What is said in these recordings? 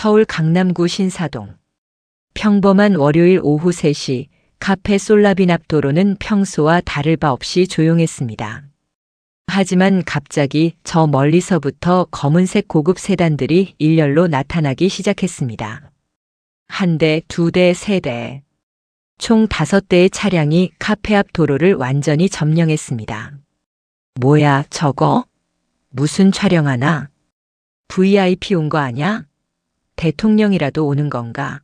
서울 강남구 신사동. 평범한 월요일 오후 3시 카페 솔라빈 앞 도로는 평소와 다를 바 없이 조용했습니다. 하지만 갑자기 저 멀리서부터 검은색 고급 세단들이 일렬로 나타나기 시작했습니다. 한 대, 두 대, 세 대. 총 5대의 차량이 카페 앞 도로를 완전히 점령했습니다. 뭐야, 저거? 무슨 촬영하나? VIP 온 거 아냐? 대통령이라도 오는 건가?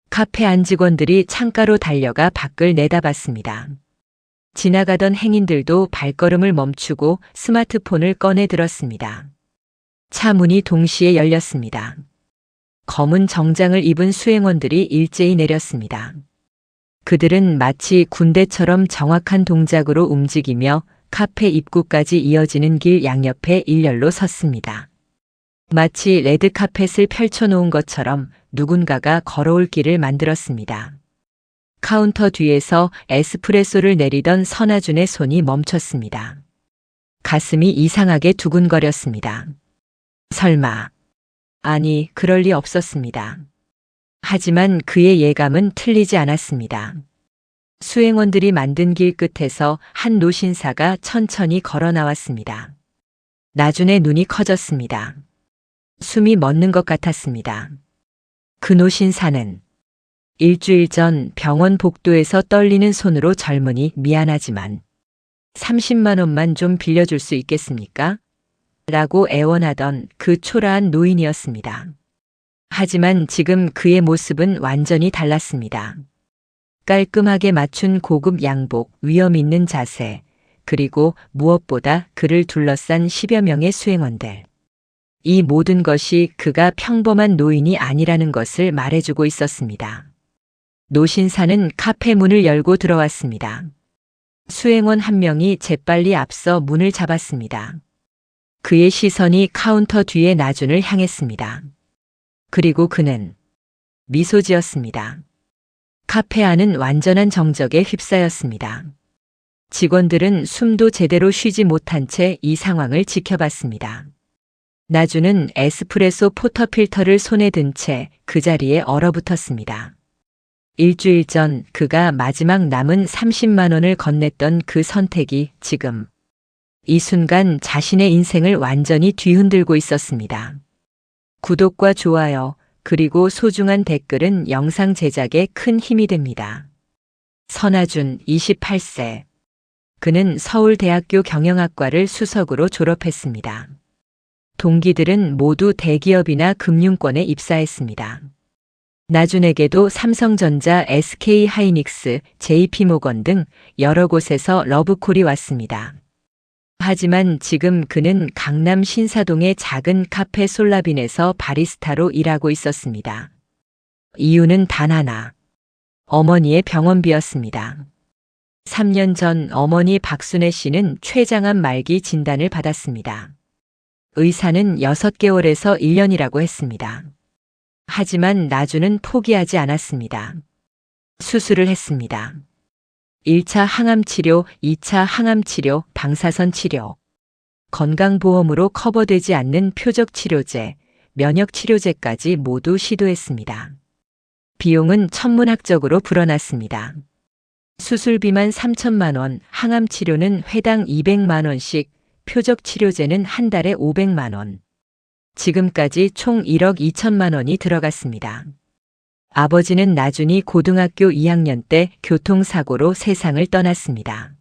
카페 안 직원들이 창가로 달려가 밖을 내다봤습니다. 지나가던 행인들도 발걸음을 멈추고 스마트폰을 꺼내 들었습니다. 차 문이 동시에 열렸습니다. 검은 정장을 입은 수행원들이 일제히 내렸습니다. 그들은 마치 군대처럼 정확한 동작으로 움직이며 카페 입구까지 이어지는 길 양옆에 일렬로 섰습니다. 마치 레드카펫을 펼쳐놓은 것처럼 누군가가 걸어올 길을 만들었습니다. 카운터 뒤에서 에스프레소를 내리던 선아준의 손이 멈췄습니다. 가슴이 이상하게 두근거렸습니다. 설마. 아니, 그럴 리 없었습니다. 하지만 그의 예감은 틀리지 않았습니다. 수행원들이 만든 길 끝에서 한 노신사가 천천히 걸어 나왔습니다. 나준의 눈이 커졌습니다. 숨이 멎는 것 같았습니다. 그 노신사는 일주일 전 병원 복도에서 떨리는 손으로 젊은이 미안하지만 30만 원만 좀 빌려줄 수 있겠습니까? 라고 애원하던 그 초라한 노인이었습니다. 하지만 지금 그의 모습은 완전히 달랐습니다. 깔끔하게 맞춘 고급 양복, 위험 있는 자세, 그리고 무엇보다 그를 둘러싼 10여 명의 수행원들. 이 모든 것이 그가 평범한 노인이 아니라는 것을 말해주고 있었습니다. 노신사는 카페 문을 열고 들어왔습니다. 수행원 한 명이 재빨리 앞서 문을 잡았습니다. 그의 시선이 카운터 뒤에 나준을 향했습니다. 그리고 그는 미소 지었습니다. 카페 안은 완전한 정적에 휩싸였습니다. 직원들은 숨도 제대로 쉬지 못한 채 이 상황을 지켜봤습니다. 나준은 에스프레소 포터필터를 손에 든 채 그 자리에 얼어붙었습니다. 일주일 전 그가 마지막 남은 30만 원을 건넸던 그 선택이 지금 이 순간 자신의 인생을 완전히 뒤흔들고 있었습니다. 구독과 좋아요, 그리고 소중한 댓글은 영상 제작에 큰 힘이 됩니다. 선아준 28세. 그는 서울대학교 경영학과를 수석으로 졸업했습니다. 동기들은 모두 대기업이나 금융권에 입사했습니다. 나준에게도 삼성전자, SK하이닉스, JP모건 등 여러 곳에서 러브콜이 왔습니다. 하지만 지금 그는 강남 신사동의 작은 카페 솔라빈에서 바리스타로 일하고 있었습니다. 이유는 단 하나. 어머니의 병원비였습니다. 3년 전 어머니 박순애 씨는 췌장암 말기 진단을 받았습니다. 의사는 6개월에서 1년이라고 했습니다. 하지만 나준은 포기하지 않았습니다. 수술을 했습니다. 1차 항암치료, 2차 항암치료, 방사선 치료. 건강보험으로 커버되지 않는 표적치료제, 면역치료제까지 모두 시도했습니다. 비용은 천문학적으로 불어났습니다. 수술비만 3천만 원, 항암치료는 회당 200만 원씩, 표적치료제는 한 달에 500만 원. 지금까지 총 1억 2천만 원이 들어갔습니다. 아버지는 나준이 고등학교 2학년 때 교통사고로 세상을 떠났습니다.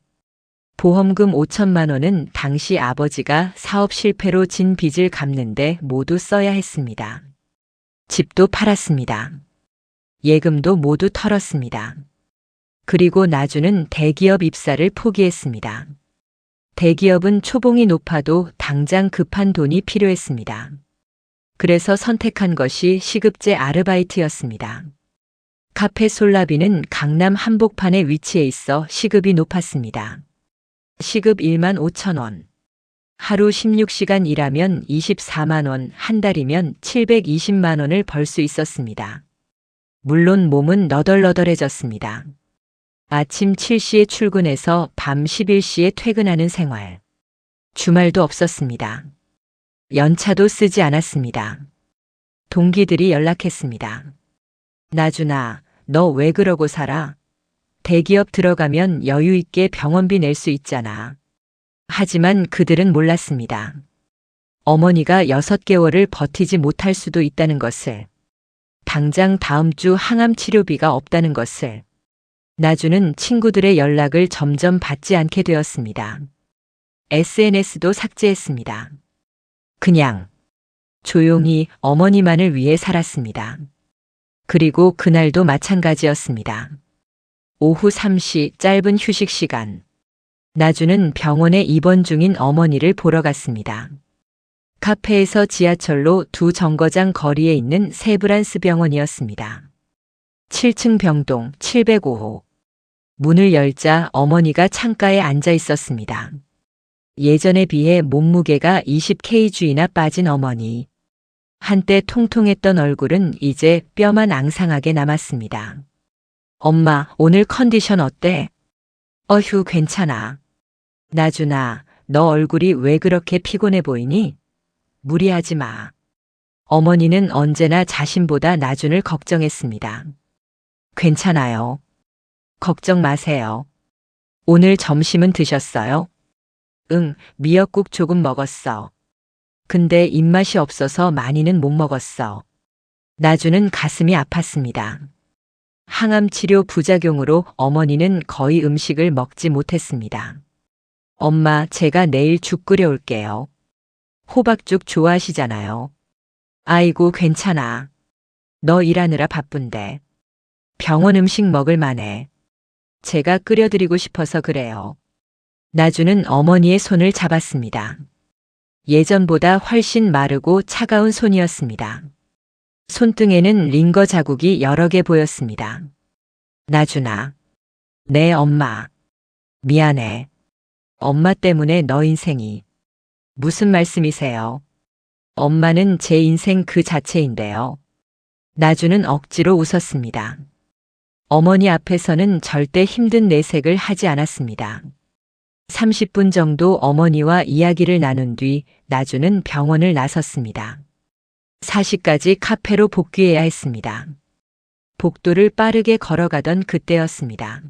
보험금 5천만 원은 당시 아버지가 사업 실패로 진 빚을 갚는데 모두 써야 했습니다. 집도 팔았습니다. 예금도 모두 털었습니다. 그리고 나준은 대기업 입사를 포기했습니다. 대기업은 초봉이 높아도 당장 급한 돈이 필요했습니다. 그래서 선택한 것이 시급제 아르바이트였습니다. 카페 솔라빈은 강남 한복판에 위치해 있어 시급이 높았습니다. 시급 1만 5천 원. 하루 16시간 일하면 24만 원, 한 달이면 720만 원을 벌 수 있었습니다. 물론 몸은 너덜너덜해졌습니다. 아침 7시에 출근해서 밤 11시에 퇴근하는 생활. 주말도 없었습니다. 연차도 쓰지 않았습니다. 동기들이 연락했습니다. 나준아, 너 왜 그러고 살아? 대기업 들어가면 여유 있게 병원비 낼 수 있잖아. 하지만 그들은 몰랐습니다. 어머니가 6개월을 버티지 못할 수도 있다는 것을, 당장 다음 주 항암 치료비가 없다는 것을. 나주는 친구들의 연락을 점점 받지 않게 되었습니다. SNS도 삭제했습니다. 그냥 조용히 어머니만을 위해 살았습니다. 그리고 그날도 마찬가지였습니다. 오후 3시 짧은 휴식 시간. 나주는 병원에 입원 중인 어머니를 보러 갔습니다. 카페에서 지하철로 2정거장 거리에 있는 세브란스 병원이었습니다. 7층 병동 705호. 문을 열자 어머니가 창가에 앉아 있었습니다. 예전에 비해 몸무게가 20kg나 빠진 어머니. 한때 통통했던 얼굴은 이제 뼈만 앙상하게 남았습니다. 엄마, 오늘 컨디션 어때? 어휴, 괜찮아. 나준아, 너 얼굴이 왜 그렇게 피곤해 보이니? 무리하지 마. 어머니는 언제나 자신보다 나준을 걱정했습니다. 괜찮아요. 걱정 마세요. 오늘 점심은 드셨어요? 응, 미역국 조금 먹었어. 근데 입맛이 없어서 많이는 못 먹었어. 나주는 가슴이 아팠습니다. 항암 치료 부작용으로 어머니는 거의 음식을 먹지 못했습니다. 엄마, 제가 내일 죽 끓여올게요. 호박죽 좋아하시잖아요. 아이고, 괜찮아. 너 일하느라 바쁜데. 병원 음식 먹을 만해. 제가 끓여드리고 싶어서 그래요. 나주는 어머니의 손을 잡았습니다. 예전보다 훨씬 마르고 차가운 손이었습니다. 손등에는 링거 자국이 여러 개 보였습니다. 나준아. 네, 엄마. 미안해. 엄마 때문에 너 인생이. 무슨 말씀이세요? 엄마는 제 인생 그 자체인데요. 나주는 억지로 웃었습니다. 어머니 앞에서는 절대 힘든 내색을 하지 않았습니다. 30분 정도 어머니와 이야기를 나눈 뒤 나주는 병원을 나섰습니다. 4시까지 카페로 복귀해야 했습니다. 복도를 빠르게 걸어가던 그때였습니다.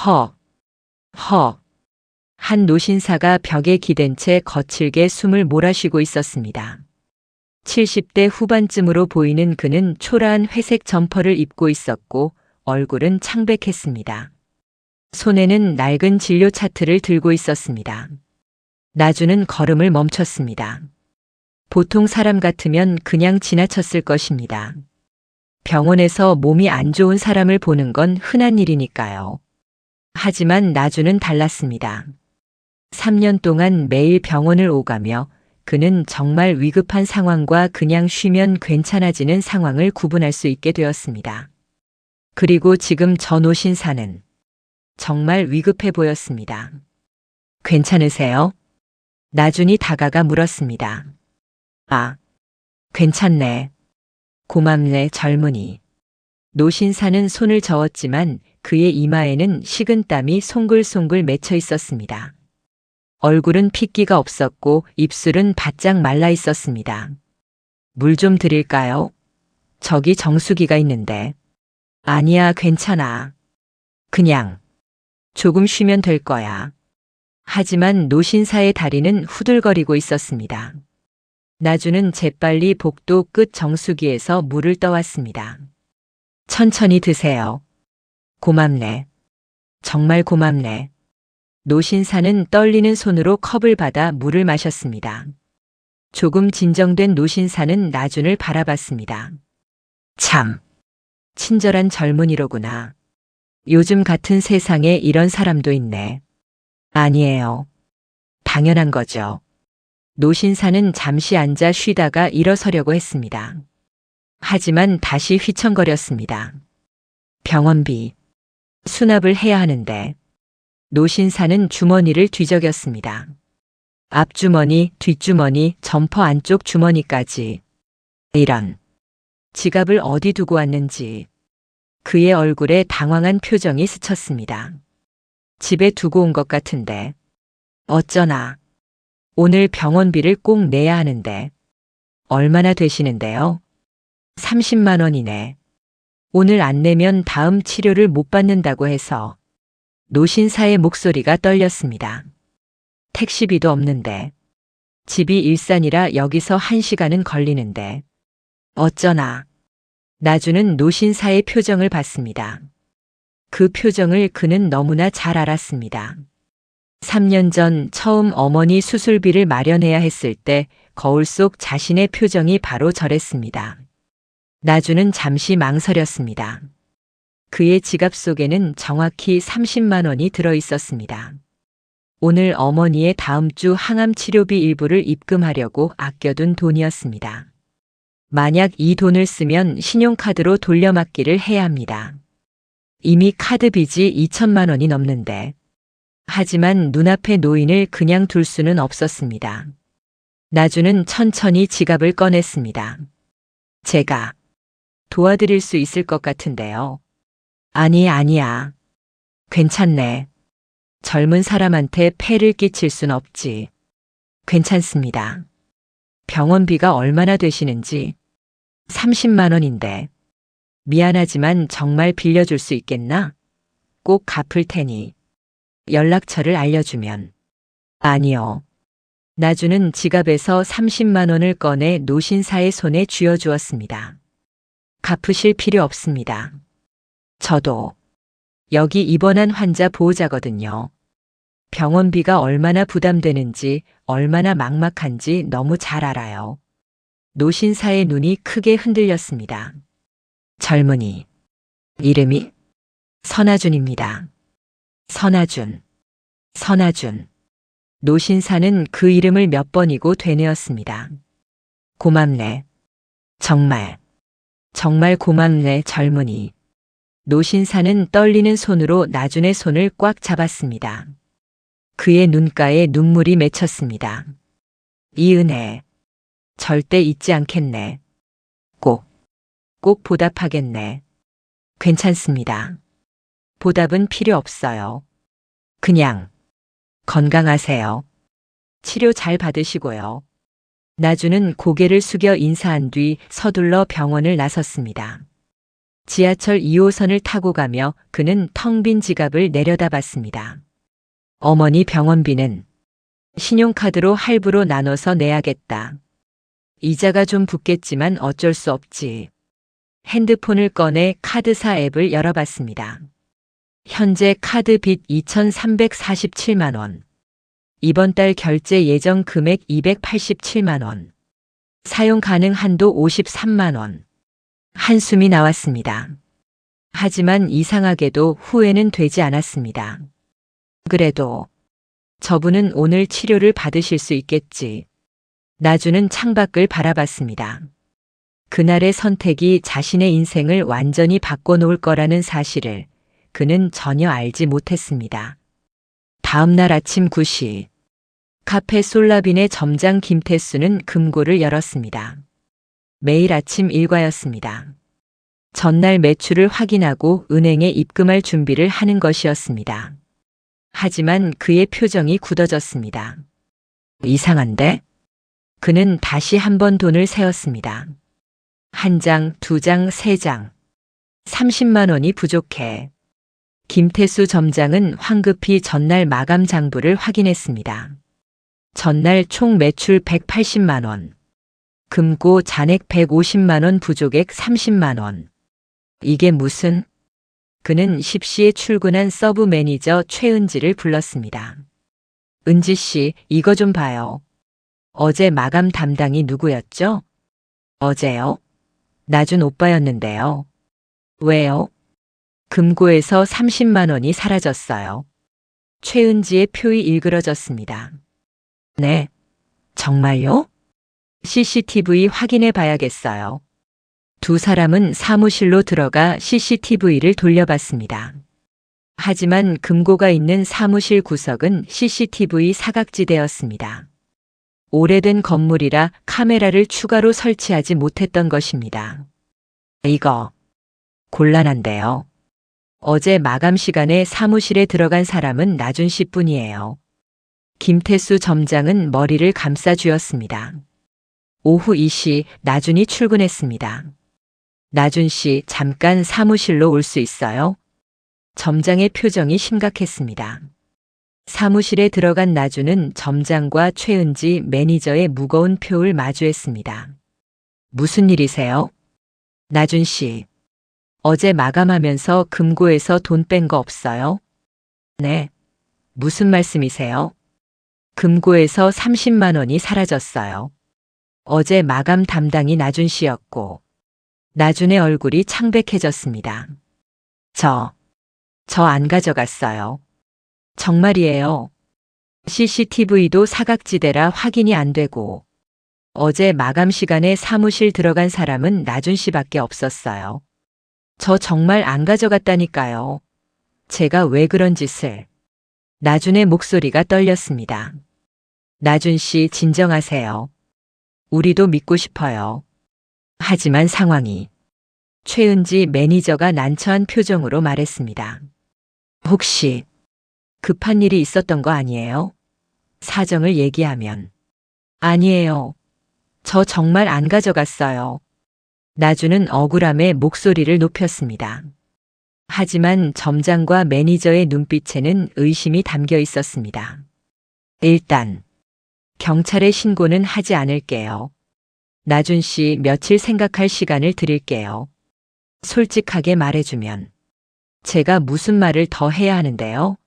헉, 헉. 한 노신사가 벽에 기댄 채 거칠게 숨을 몰아쉬고 있었습니다. 70대 후반쯤으로 보이는 그는 초라한 회색 점퍼를 입고 있었고 얼굴은 창백했습니다. 손에는 낡은 진료 차트를 들고 있었습니다. 나주는 걸음을 멈췄습니다. 보통 사람 같으면 그냥 지나쳤을 것입니다. 병원에서 몸이 안 좋은 사람을 보는 건 흔한 일이니까요. 하지만 나주는 달랐습니다. 3년 동안 매일 병원을 오가며 그는 정말 위급한 상황과 그냥 쉬면 괜찮아지는 상황을 구분할 수 있게 되었습니다. 그리고 지금 전 오신사는 정말 위급해 보였습니다. 괜찮으세요? 나준이 다가가 물었습니다. 아, 괜찮네. 고맙네, 젊은이. 노신사는 손을 저었지만 그의 이마에는 식은땀이 송글송글 맺혀 있었습니다. 얼굴은 핏기가 없었고 입술은 바짝 말라 있었습니다. 물 좀 드릴까요? 저기 정수기가 있는데. 아니야, 괜찮아. 그냥 조금 쉬면 될 거야. 하지만 노신사의 다리는 후들거리고 있었습니다. 나주는 재빨리 복도 끝 정수기에서 물을 떠왔습니다. 천천히 드세요. 고맙네. 정말 고맙네. 노신사는 떨리는 손으로 컵을 받아 물을 마셨습니다. 조금 진정된 노신사는 나준을 바라봤습니다. 참, 친절한 젊은이로구나. 요즘 같은 세상에 이런 사람도 있네. 아니에요. 당연한 거죠. 노신사는 잠시 앉아 쉬다가 일어서려고 했습니다. 하지만 다시 휘청거렸습니다. 병원비. 수납을 해야 하는데. 노신사는 주머니를 뒤적였습니다. 앞주머니, 뒷주머니, 점퍼 안쪽 주머니까지. 이런. 지갑을 어디 두고 왔는지. 그의 얼굴에 당황한 표정이 스쳤습니다. 집에 두고 온 것 같은데. 어쩌나. 오늘 병원비를 꼭 내야 하는데. 얼마나 되시는데요? 30만 원이네. 오늘 안 내면 다음 치료를 못 받는다고 해서 노신사의 목소리가 떨렸습니다. 택시비도 없는데. 집이 일산이라 여기서 1시간은 걸리는데. 어쩌나. 나주는 노신사의 표정을 봤습니다. 그 표정을 그는 너무나 잘 알았습니다. 3년 전 처음 어머니 수술비를 마련해야 했을 때 거울 속 자신의 표정이 바로 저랬습니다. 나주는 잠시 망설였습니다. 그의 지갑 속에는 정확히 30만 원이 들어 있었습니다. 오늘 어머니의 다음 주 항암 치료비 일부를 입금하려고 아껴둔 돈이었습니다. 만약 이 돈을 쓰면 신용카드로 돌려막기를 해야 합니다. 이미 카드 빚이 2천만 원이 넘는데. 하지만 눈앞의 노인을 그냥 둘 수는 없었습니다. 나주는 천천히 지갑을 꺼냈습니다. 제가 도와드릴 수 있을 것 같은데요. 아니야. 괜찮네. 젊은 사람한테 폐를 끼칠 순 없지. 괜찮습니다. 병원비가 얼마나 되시는지. 30만 원인데. 미안하지만 정말 빌려줄 수 있겠나? 꼭 갚을 테니. 연락처를 알려주면. 아니요. 나주는 지갑에서 30만 원을 꺼내 노신사의 손에 쥐어주었습니다. 갚으실 필요 없습니다. 저도 여기 입원한 환자 보호자거든요. 병원비가 얼마나 부담되는지, 얼마나 막막한지 너무 잘 알아요. 노신사의 눈이 크게 흔들렸습니다. 젊은이. 이름이 선아준입니다. 선아준. 노신사는 그 이름을 몇 번이고 되뇌었습니다. 고맙네. 정말 고맙네, 젊은이. 노신사는 떨리는 손으로 나준의 손을 꽉 잡았습니다. 그의 눈가에 눈물이 맺혔습니다. 이 은혜 절대 잊지 않겠네. 꼭 보답하겠네. 괜찮습니다. 보답은 필요 없어요. 그냥 건강하세요. 치료 잘 받으시고요. 나주는 고개를 숙여 인사한 뒤 서둘러 병원을 나섰습니다. 지하철 2호선을 타고 가며 그는 텅 빈 지갑을 내려다봤습니다. 어머니 병원비는 신용카드로 할부로 나눠서 내야겠다. 이자가 좀 붙겠지만 어쩔 수 없지. 핸드폰을 꺼내 카드사 앱을 열어봤습니다. 현재 카드 빚 2,347만 원. 이번 달 결제 예정 금액 287만 원. 사용 가능 한도 53만 원. 한숨이 나왔습니다. 하지만 이상하게도 후회는 되지 않았습니다. 그래도 저분은 오늘 치료를 받으실 수 있겠지. 나주는 창밖을 바라봤습니다. 그날의 선택이 자신의 인생을 완전히 바꿔놓을 거라는 사실을 그는 전혀 알지 못했습니다. 다음 날 아침 9시 카페 솔라빈의 점장 김태수는 금고를 열었습니다. 매일 아침 일과였습니다. 전날 매출을 확인하고 은행에 입금할 준비를 하는 것이었습니다. 하지만 그의 표정이 굳어졌습니다. 이상한데? 그는 다시 한 번 돈을 세었습니다. 1장, 2장, 3장. 30만 원이 부족해. 김태수 점장은 황급히 전날 마감 장부를 확인했습니다. 전날 총 매출 180만 원. 금고 잔액 150만 원 부족액 30만 원. 이게 무슨? 그는 10시에 출근한 서브 매니저 최은지를 불렀습니다. 은지 씨, 이거 좀 봐요. 어제 마감 담당이 누구였죠? 어제요? 나준 오빠였는데요. 왜요? 금고에서 30만 원이 사라졌어요. 최은지의 표이 일그러졌습니다. 네, 정말요? CCTV 확인해 봐야겠어요. 두 사람은 사무실로 들어가 CCTV를 돌려봤습니다. 하지만 금고가 있는 사무실 구석은 CCTV 사각지대였습니다. 오래된 건물이라 카메라를 추가로 설치하지 못했던 것입니다. 이거 곤란한데요. 어제 마감 시간에 사무실에 들어간 사람은 나준 씨뿐이에요. 김태수 점장은 머리를 감싸 쥐었습니다. 오후 2시 나준이 출근했습니다. 나준 씨, 잠깐 사무실로 올 수 있어요? 점장의 표정이 심각했습니다. 사무실에 들어간 나준은 점장과 최은지 매니저의 무거운 표를 마주했습니다. 무슨 일이세요? 나준 씨, 어제 마감하면서 금고에서 돈 뺀 거 없어요? 네. 무슨 말씀이세요? 금고에서 30만 원이 사라졌어요. 어제 마감 담당이 나준 씨였고, 나준의 얼굴이 창백해졌습니다. 저 안 가져갔어요. 정말이에요. CCTV도 사각지대라 확인이 안 되고, 어제 마감 시간에 사무실 들어간 사람은 나준 씨밖에 없었어요. 저 정말 안 가져갔다니까요. 제가 왜 그런 짓을. 나준의 목소리가 떨렸습니다. 나준 씨, 진정하세요. 우리도 믿고 싶어요. 하지만 상황이. 최은지 매니저가 난처한 표정으로 말했습니다. 혹시 급한 일이 있었던 거 아니에요? 사정을 얘기하면. 아니에요. 저 정말 안 가져갔어요. 나준은 억울함에 목소리를 높였습니다. 하지만 점장과 매니저의 눈빛에는 의심이 담겨 있었습니다. 일단 경찰에 신고는 하지 않을게요. 나준 씨, 며칠 생각할 시간을 드릴게요. 솔직하게 말해주면 제가 무슨 말을 더 해야 하는데요?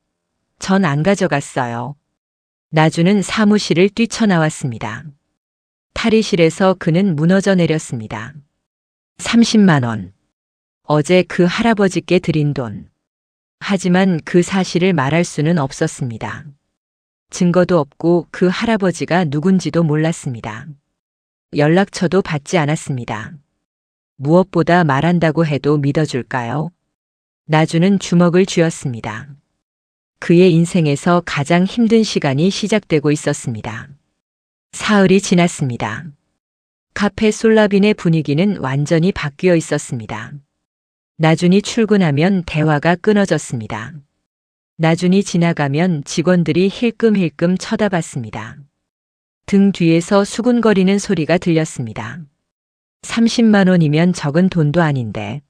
전 안 가져갔어요. 나준은 사무실을 뛰쳐나왔습니다. 탈의실에서 그는 무너져 내렸습니다. 30만 원. 어제 그 할아버지께 드린 돈. 하지만 그 사실을 말할 수는 없었습니다. 증거도 없고 그 할아버지가 누군지도 몰랐습니다. 연락처도 받지 않았습니다. 무엇보다 말한다고 해도 믿어줄까요? 나준은 주먹을 쥐었습니다. 그의 인생에서 가장 힘든 시간이 시작되고 있었습니다. 사흘이 지났습니다. 카페 솔라빈의 분위기는 완전히 바뀌어 있었습니다. 나준이 출근하면 대화가 끊어졌습니다. 나준이 지나가면 직원들이 힐끔힐끔 쳐다봤습니다. 등 뒤에서 수군거리는 소리가 들렸습니다. 30만 원이면 적은 돈도 아닌데.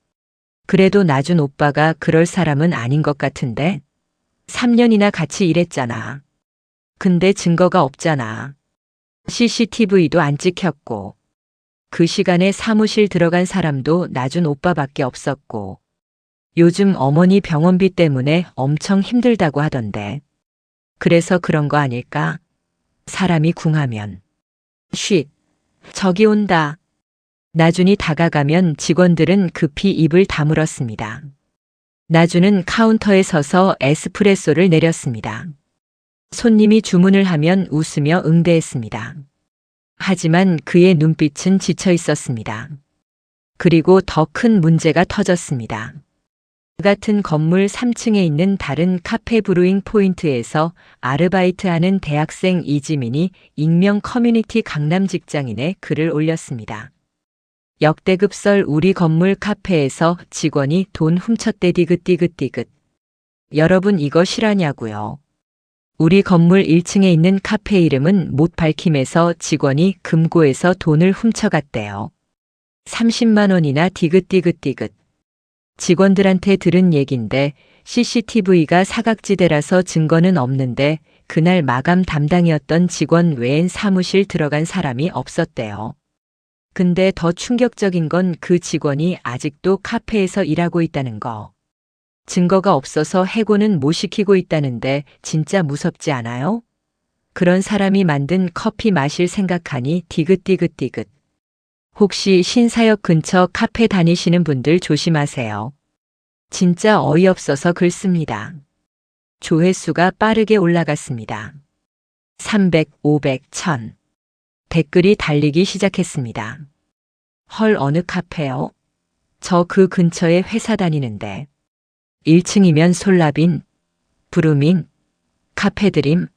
그래도 나준 오빠가 그럴 사람은 아닌 것 같은데. 3년이나 같이 일했잖아. 근데 증거가 없잖아. CCTV도 안 찍혔고. 그 시간에 사무실 들어간 사람도 나준 오빠밖에 없었고. 요즘 어머니 병원비 때문에 엄청 힘들다고 하던데. 그래서 그런 거 아닐까? 사람이 궁하면. 쉿, 저기 온다. 나준이 다가가면 직원들은 급히 입을 다물었습니다. 나준은 카운터에 서서 에스프레소를 내렸습니다. 손님이 주문을 하면 웃으며 응대했습니다. 하지만 그의 눈빛은 지쳐 있었습니다. 그리고 더 큰 문제가 터졌습니다. 같은 건물 3층에 있는 다른 카페 브루잉 포인트에서 아르바이트하는 대학생 이지민이 익명 커뮤니티 강남 직장인에 글을 올렸습니다. 역대급 썰, 우리 건물 카페에서 직원이 돈 훔쳤대 디귿디귿디귿. 여러분 이거 실화냐고요. 우리 건물 1층에 있는 카페 이름은 못 밝힘에서 직원이 금고에서 돈을 훔쳐갔대요. 30만 원이나 디귿디귿디귿. 직원들한테 들은 얘긴데 CCTV가 사각지대라서 증거는 없는데 그날 마감 담당이었던 직원 외엔 사무실 들어간 사람이 없었대요. 근데 더 충격적인 건 그 직원이 아직도 카페에서 일하고 있다는 거. 증거가 없어서 해고는 못 시키고 있다는데 진짜 무섭지 않아요? 그런 사람이 만든 커피 마실 생각하니 디귿디귿디귿. 혹시 신사역 근처 카페 다니시는 분들 조심하세요. 진짜 어이없어서 글 씁니다. 조회수가 빠르게 올라갔습니다. 300, 500, 1000. 댓글이 달리기 시작했습니다. 헐, 어느 카페요? 저 그 근처에 회사 다니는데. 1층이면 솔라빈, 브루밍, 카페드림.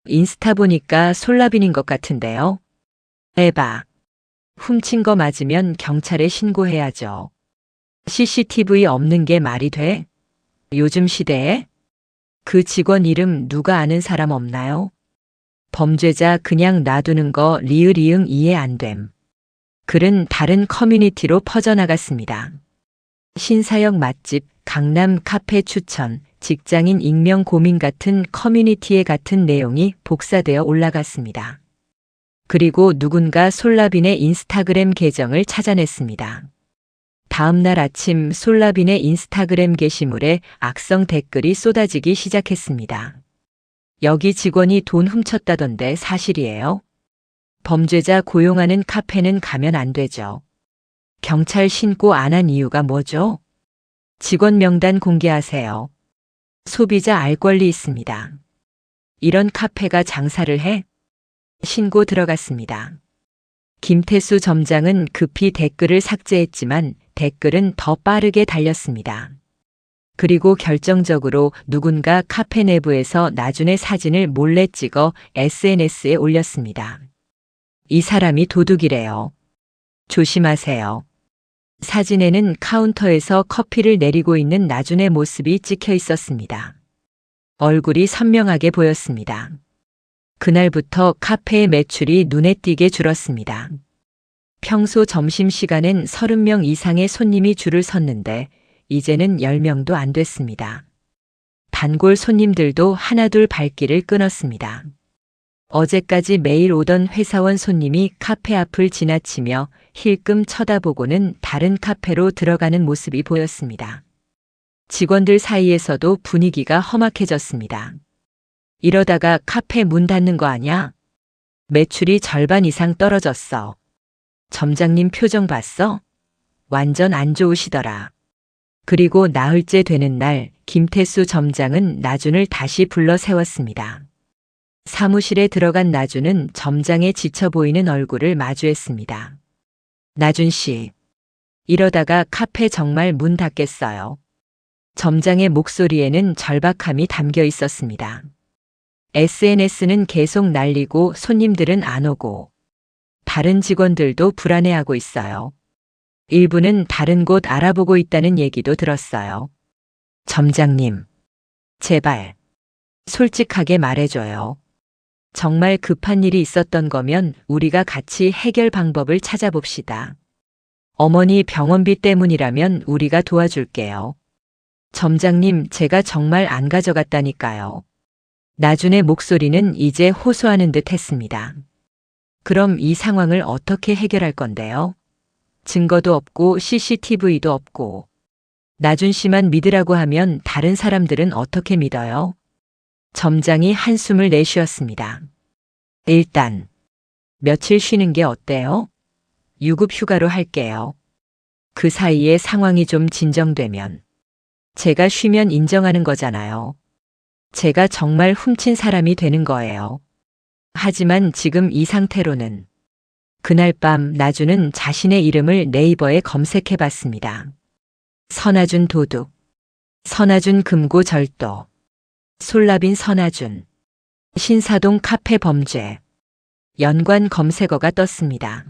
인스타 보니까 솔라빈인 것 같은데요. 에바. 훔친 거 맞으면 경찰에 신고해야죠. CCTV 없는 게 말이 돼? 요즘 시대에? 그 직원 이름 누가 아는 사람 없나요? 범죄자 그냥 놔두는 거 리을이응 이해 안 됨. 글은 다른 커뮤니티로 퍼져나갔습니다. 신사역 맛집, 강남 카페 추천, 직장인 익명 고민 같은 커뮤니티에 같은 내용이 복사되어 올라갔습니다. 그리고 누군가 솔라빈의 인스타그램 계정을 찾아냈습니다. 다음 날 아침 솔라빈의 인스타그램 게시물에 악성 댓글이 쏟아지기 시작했습니다. 여기 직원이 돈 훔쳤다던데 사실이에요? 범죄자 고용하는 카페는 가면 안 되죠. 경찰 신고 안 한 이유가 뭐죠? 직원 명단 공개하세요. 소비자 알 권리 있습니다. 이런 카페가 장사를 해? 신고 들어갔습니다. 김태수 점장은 급히 댓글을 삭제했지만 댓글은 더 빠르게 달렸습니다. 그리고 결정적으로 누군가 카페 내부에서 나준의 사진을 몰래 찍어 SNS에 올렸습니다. 이 사람이 도둑이래요. 조심하세요. 사진에는 카운터에서 커피를 내리고 있는 나준의 모습이 찍혀 있었습니다. 얼굴이 선명하게 보였습니다. 그날부터 카페의 매출이 눈에 띄게 줄었습니다. 평소 점심시간엔 30명 이상의 손님이 줄을 섰는데 이제는 10명도 안 됐습니다. 단골 손님들도 하나둘 발길을 끊었습니다. 어제까지 매일 오던 회사원 손님이 카페 앞을 지나치며 힐끔 쳐다보고는 다른 카페로 들어가는 모습이 보였습니다. 직원들 사이에서도 분위기가 험악해졌습니다. 이러다가 카페 문 닫는 거 아냐? 매출이 절반 이상 떨어졌어. 점장님 표정 봤어? 완전 안 좋으시더라. 그리고 나흘째 되는 날 김태수 점장은 나준을 다시 불러 세웠습니다. 사무실에 들어간 나준은 점장의 지쳐 보이는 얼굴을 마주했습니다. 나준 씨, 이러다가 카페 정말 문 닫겠어요. 점장의 목소리에는 절박함이 담겨 있었습니다. SNS는 계속 날리고 손님들은 안 오고 다른 직원들도 불안해하고 있어요. 일부는 다른 곳 알아보고 있다는 얘기도 들었어요. 점장님, 제발 솔직하게 말해줘요. 정말 급한 일이 있었던 거면 우리가 같이 해결 방법을 찾아봅시다. 어머니 병원비 때문이라면 우리가 도와줄게요. 점장님, 제가 정말 안 가져갔다니까요. 나준의 목소리는 이제 호소하는 듯 했습니다. 그럼 이 상황을 어떻게 해결할 건데요? 증거도 없고 CCTV도 없고. 나준 씨만 믿으라고 하면 다른 사람들은 어떻게 믿어요? 점장이 한숨을 내쉬었습니다. 일단 며칠 쉬는 게 어때요? 유급 휴가로 할게요. 그 사이에 상황이 좀 진정되면 제가 쉬면 인정하는 거잖아요. 제가 정말 훔친 사람이 되는 거예요. 하지만 지금 이 상태로는. 그날 밤 나준은 자신의 이름을 네이버에 검색해 봤습니다. 선아준 도둑, 선아준 금고절도, 솔라빈 선아준, 신사동 카페 범죄, 연관 검색어가 떴습니다.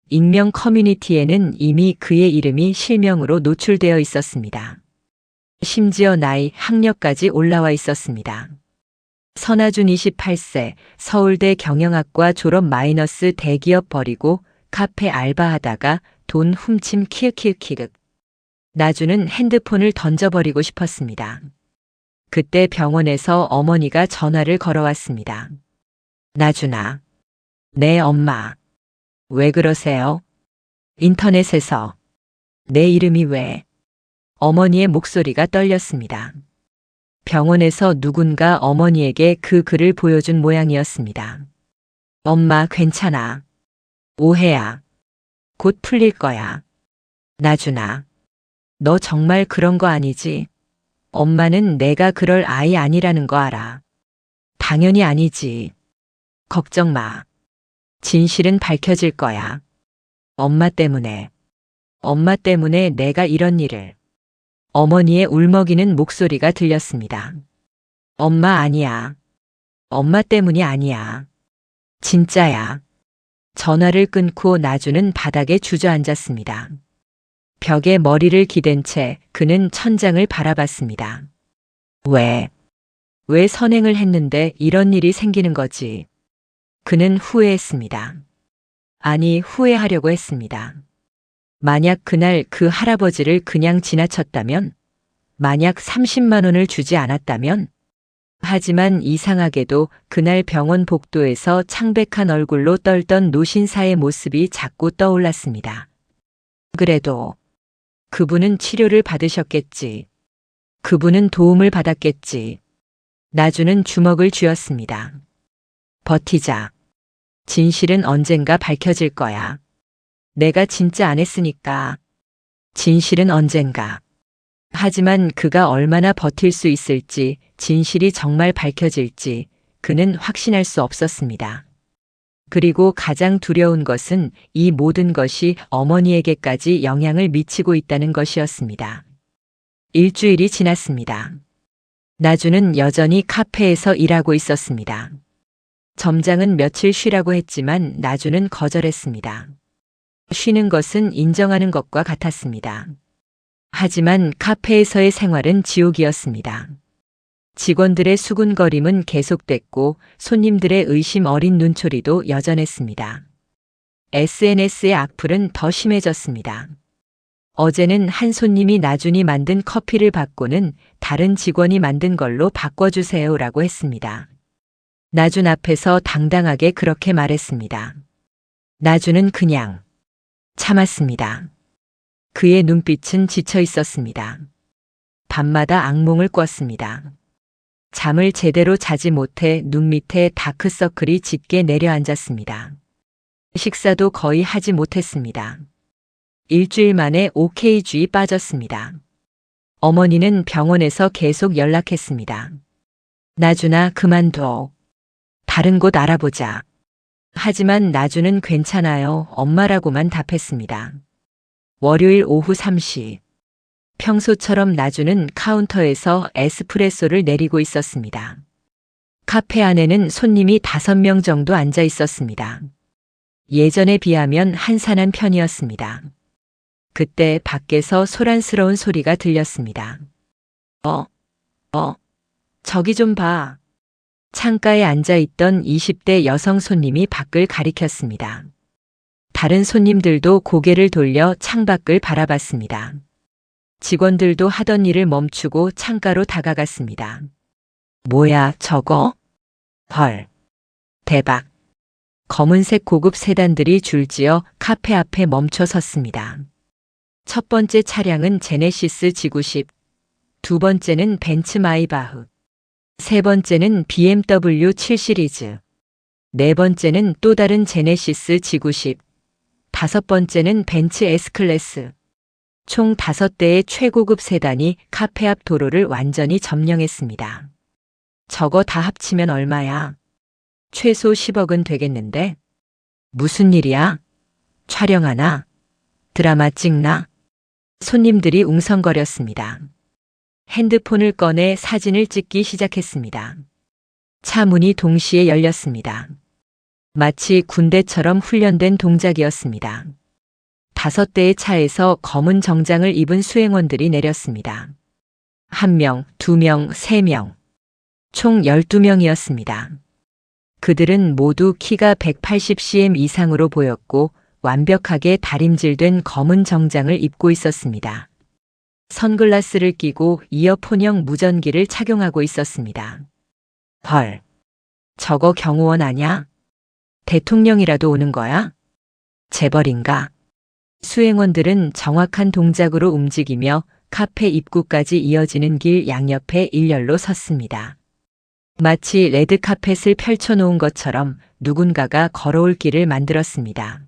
익명 커뮤니티에는 이미 그의 이름이 실명으로 노출되어 있었습니다. 심지어 나이, 학력까지 올라와 있었습니다. 선아준 28세, 서울대 경영학과 졸업 마이너스 대기업 버리고 카페 알바하다가 돈 훔침 키읔키읔키읔. 나준은 핸드폰을 던져버리고 싶었습니다. 그때 병원에서 어머니가 전화를 걸어왔습니다. 나준아, 내 엄마. 왜 그러세요? 인터넷에서. 내 이름이 왜? 어머니의 목소리가 떨렸습니다. 병원에서 누군가 어머니에게 그 글을 보여준 모양이었습니다. 엄마 괜찮아. 오해야. 곧 풀릴 거야. 나준아, 너 정말 그런 거 아니지? 엄마는 내가 그럴 아이 아니라는 거 알아. 당연히 아니지. 걱정 마. 진실은 밝혀질 거야. 엄마 때문에 내가 이런 일을. 어머니의 울먹이는 목소리가 들렸습니다. 엄마 아니야. 엄마 때문이 아니야. 진짜야. 전화를 끊고 나준은 바닥에 주저앉았습니다. 벽에 머리를 기댄 채 그는 천장을 바라봤습니다. 왜 선행을 했는데 이런 일이 생기는 거지? 그는 후회했습니다. 아니, 후회하려고 했습니다. 만약 그날 그 할아버지를 그냥 지나쳤다면, 만약 30만 원을 주지 않았다면, 하지만 이상하게도 그날 병원 복도에서 창백한 얼굴로 떨던 노신사의 모습이 자꾸 떠올랐습니다. 그래도 그분은 치료를 받으셨겠지. 그분은 도움을 받았겠지. 나주는 주먹을 쥐었습니다. 버티자. 진실은 언젠가 밝혀질 거야. 내가 진짜 안 했으니까. 진실은 언젠가. 하지만 그가 얼마나 버틸 수 있을지, 진실이 정말 밝혀질지 그는 확신할 수 없었습니다. 그리고 가장 두려운 것은 이 모든 것이 어머니에게까지 영향을 미치고 있다는 것이었습니다. 일주일이 지났습니다. 나주는 여전히 카페에서 일하고 있었습니다. 점장은 며칠 쉬라고 했지만 나주는 거절했습니다. 쉬는 것은 인정하는 것과 같았습니다. 하지만 카페에서의 생활은 지옥이었습니다. 직원들의 수군거림은 계속됐고 손님들의 의심 어린 눈초리도 여전했습니다. SNS의 악플은 더 심해졌습니다. 어제는 한 손님이 나준이 만든 커피를 받고는 다른 직원이 만든 걸로 바꿔주세요라고 했습니다. 나준 앞에서 당당하게 그렇게 말했습니다. 나준은 그냥 참았습니다. 그의 눈빛은 지쳐 있었습니다. 밤마다 악몽을 꿨습니다. 잠을 제대로 자지 못해 눈 밑에 다크서클이 짙게 내려앉았습니다. 식사도 거의 하지 못했습니다. 일주일 만에 OKG에 빠졌습니다. 어머니는 병원에서 계속 연락했습니다. 나준아, 그만둬. 다른 곳 알아보자. 하지만 나준은 괜찮아요, 엄마라고만 답했습니다. 월요일 오후 3시. 평소처럼 나주는 카운터에서 에스프레소를 내리고 있었습니다. 카페 안에는 손님이 5명 정도 앉아 있었습니다. 예전에 비하면 한산한 편이었습니다. 그때 밖에서 소란스러운 소리가 들렸습니다. 저기 좀 봐. 창가에 앉아 있던 20대 여성 손님이 밖을 가리켰습니다. 다른 손님들도 고개를 돌려 창밖을 바라봤습니다. 직원들도 하던 일을 멈추고 창가로 다가갔습니다. 뭐야, 저거? 헐. 대박. 검은색 고급 세단들이 줄지어 카페 앞에 멈춰 섰습니다. 첫 번째 차량은 제네시스 G90, 두 번째는 벤츠 마이바흐, 세 번째는 BMW 7 시리즈, 네 번째는 또 다른 제네시스 G90, 다섯 번째는 벤츠 S클래스. 총 5대의 최고급 세단이 카페 앞 도로를 완전히 점령했습니다. 저거 다 합치면 얼마야? 최소 10억은 되겠는데? 무슨 일이야? 촬영하나? 드라마 찍나? 손님들이 웅성거렸습니다. 핸드폰을 꺼내 사진을 찍기 시작했습니다. 차 문이 동시에 열렸습니다. 마치 군대처럼 훈련된 동작이었습니다. 5대의 차에서 검은 정장을 입은 수행원들이 내렸습니다. 1명, 2명, 3명. 총 12명이었습니다. 그들은 모두 키가 180cm 이상으로 보였고 완벽하게 다림질된 검은 정장을 입고 있었습니다. 선글라스를 끼고 이어폰형 무전기를 착용하고 있었습니다. 헐, 저거 경호원 아냐? 대통령이라도 오는 거야? 재벌인가? 수행원들은 정확한 동작으로 움직이며 카페 입구까지 이어지는 길 양옆에 일렬로 섰습니다. 마치 레드카펫을 펼쳐놓은 것처럼 누군가가 걸어올 길을 만들었습니다.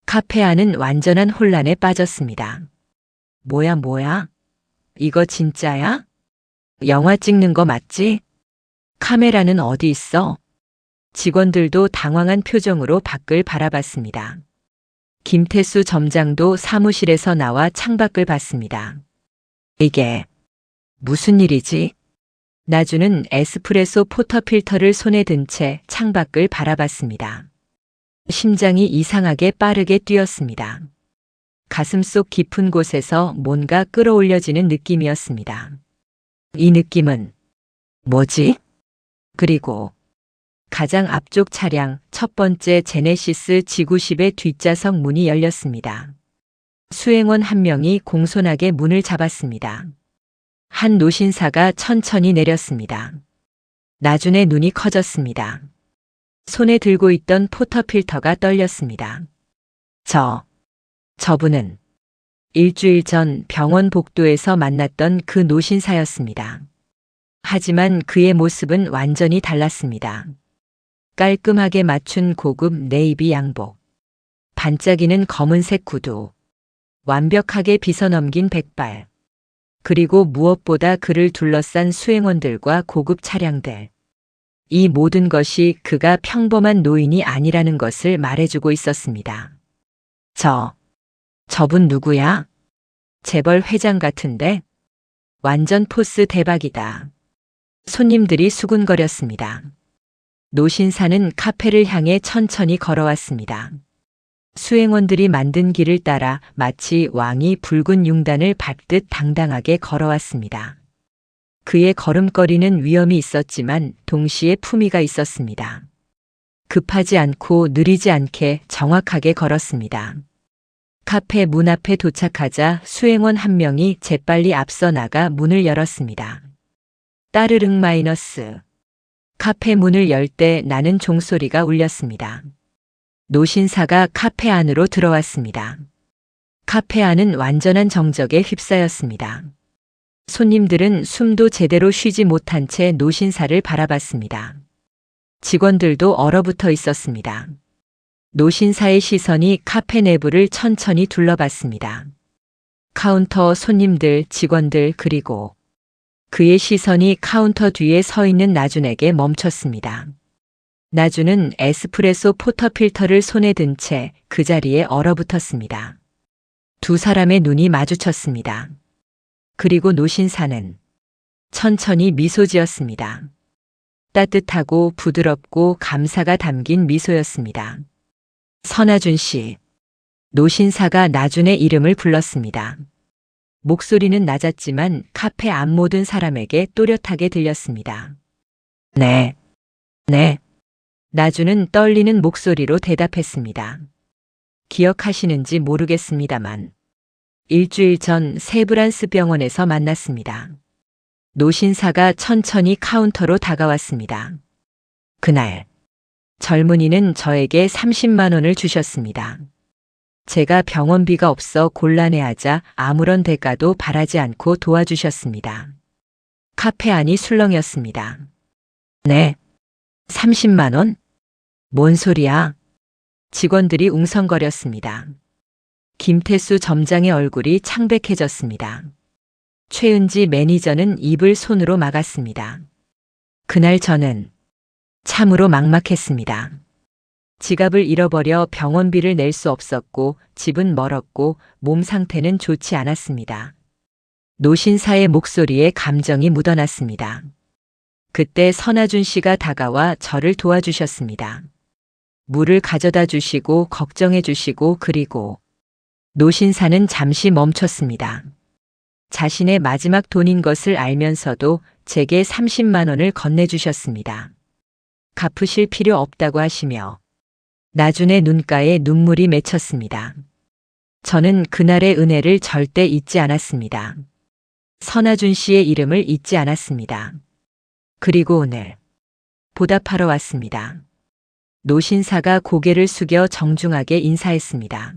카페 안은 완전한 혼란에 빠졌습니다. 뭐야? 이거 진짜야? 영화 찍는 거 맞지? 카메라는 어디 있어? 직원들도 당황한 표정으로 밖을 바라봤습니다. 김태수 점장도 사무실에서 나와 창밖을 봤습니다. 이게 무슨 일이지? 나주는 에스프레소 포터필터를 손에 든 채 창밖을 바라봤습니다. 심장이 이상하게 빠르게 뛰었습니다. 가슴속 깊은 곳에서 뭔가 끌어올려지는 느낌이었습니다. 이 느낌은 뭐지? 그리고 가장 앞쪽 차량 첫 번째 제네시스 G90의 뒷좌석 문이 열렸습니다. 수행원 한 명이 공손하게 문을 잡았습니다. 한 노신사가 천천히 내렸습니다. 나준의 눈이 커졌습니다. 손에 들고 있던 포터필터가 떨렸습니다. 저분은 일주일 전 병원 복도에서 만났던 그 노신사였습니다. 하지만 그의 모습은 완전히 달랐습니다. 깔끔하게 맞춘 고급 네이비 양복, 반짝이는 검은색 구두, 완벽하게 빗어넘긴 백발, 그리고 무엇보다 그를 둘러싼 수행원들과 고급 차량들. 이 모든 것이 그가 평범한 노인이 아니라는 것을 말해주고 있었습니다. 저분 누구야? 재벌 회장 같은데? 완전 포스 대박이다. 손님들이 수군거렸습니다. 노신사는 카페를 향해 천천히 걸어왔습니다. 수행원들이 만든 길을 따라 마치 왕이 붉은 융단을 밟듯 당당하게 걸어왔습니다. 그의 걸음걸이는 위험이 있었지만 동시에 품위가 있었습니다. 급하지 않고 느리지 않게 정확하게 걸었습니다. 카페 문 앞에 도착하자 수행원 한 명이 재빨리 앞서 나가 문을 열었습니다. 따르릉 마이너스. 카페 문을 열 때 나는 종소리가 울렸습니다. 노신사가 카페 안으로 들어왔습니다. 카페 안은 완전한 정적에 휩싸였습니다. 손님들은 숨도 제대로 쉬지 못한 채 노신사를 바라봤습니다. 직원들도 얼어붙어 있었습니다. 노신사의 시선이 카페 내부를 천천히 둘러봤습니다. 카운터, 손님들, 직원들, 그리고 그의 시선이 카운터 뒤에 서 있는 나준에게 멈췄습니다. 나준은 에스프레소 포터필터를 손에 든 채 그 자리에 얼어붙었습니다. 두 사람의 눈이 마주쳤습니다. 그리고 노신사는 천천히 미소 지었습니다. 따뜻하고 부드럽고 감사가 담긴 미소였습니다. 선아준 씨. 노신사가 나준의 이름을 불렀습니다. 목소리는 낮았지만 카페 앞 모든 사람에게 또렷하게 들렸습니다. 네. 나준은 떨리는 목소리로 대답했습니다. 기억하시는지 모르겠습니다만 일주일 전 세브란스 병원에서 만났습니다. 노신사가 천천히 카운터로 다가왔습니다. 그날 젊은이는 저에게 30만 원을 주셨습니다. 제가 병원비가 없어 곤란해하자 아무런 대가도 바라지 않고 도와주셨습니다. 카페 안이 술렁였습니다. 네. 30만 원? 뭔 소리야? 직원들이 웅성거렸습니다. 김태수 점장의 얼굴이 창백해졌습니다. 최은지 매니저는 입을 손으로 막았습니다. 그날 저는 참으로 막막했습니다. 지갑을 잃어버려 병원비를 낼 수 없었고 집은 멀었고 몸 상태는 좋지 않았습니다. 노신사의 목소리에 감정이 묻어났습니다. 그때 선아준 씨가 다가와 저를 도와주셨습니다. 물을 가져다 주시고 걱정해 주시고 그리고 노신사는 잠시 멈췄습니다. 자신의 마지막 돈인 것을 알면서도 제게 30만 원을 건네주셨습니다. 갚으실 필요 없다고 하시며 나준의 눈가에 눈물이 맺혔습니다. 저는 그날의 은혜를 절대 잊지 않았습니다. 선아준 씨의 이름을 잊지 않았습니다. 그리고 오늘 보답하러 왔습니다. 노신사가 고개를 숙여 정중하게 인사했습니다.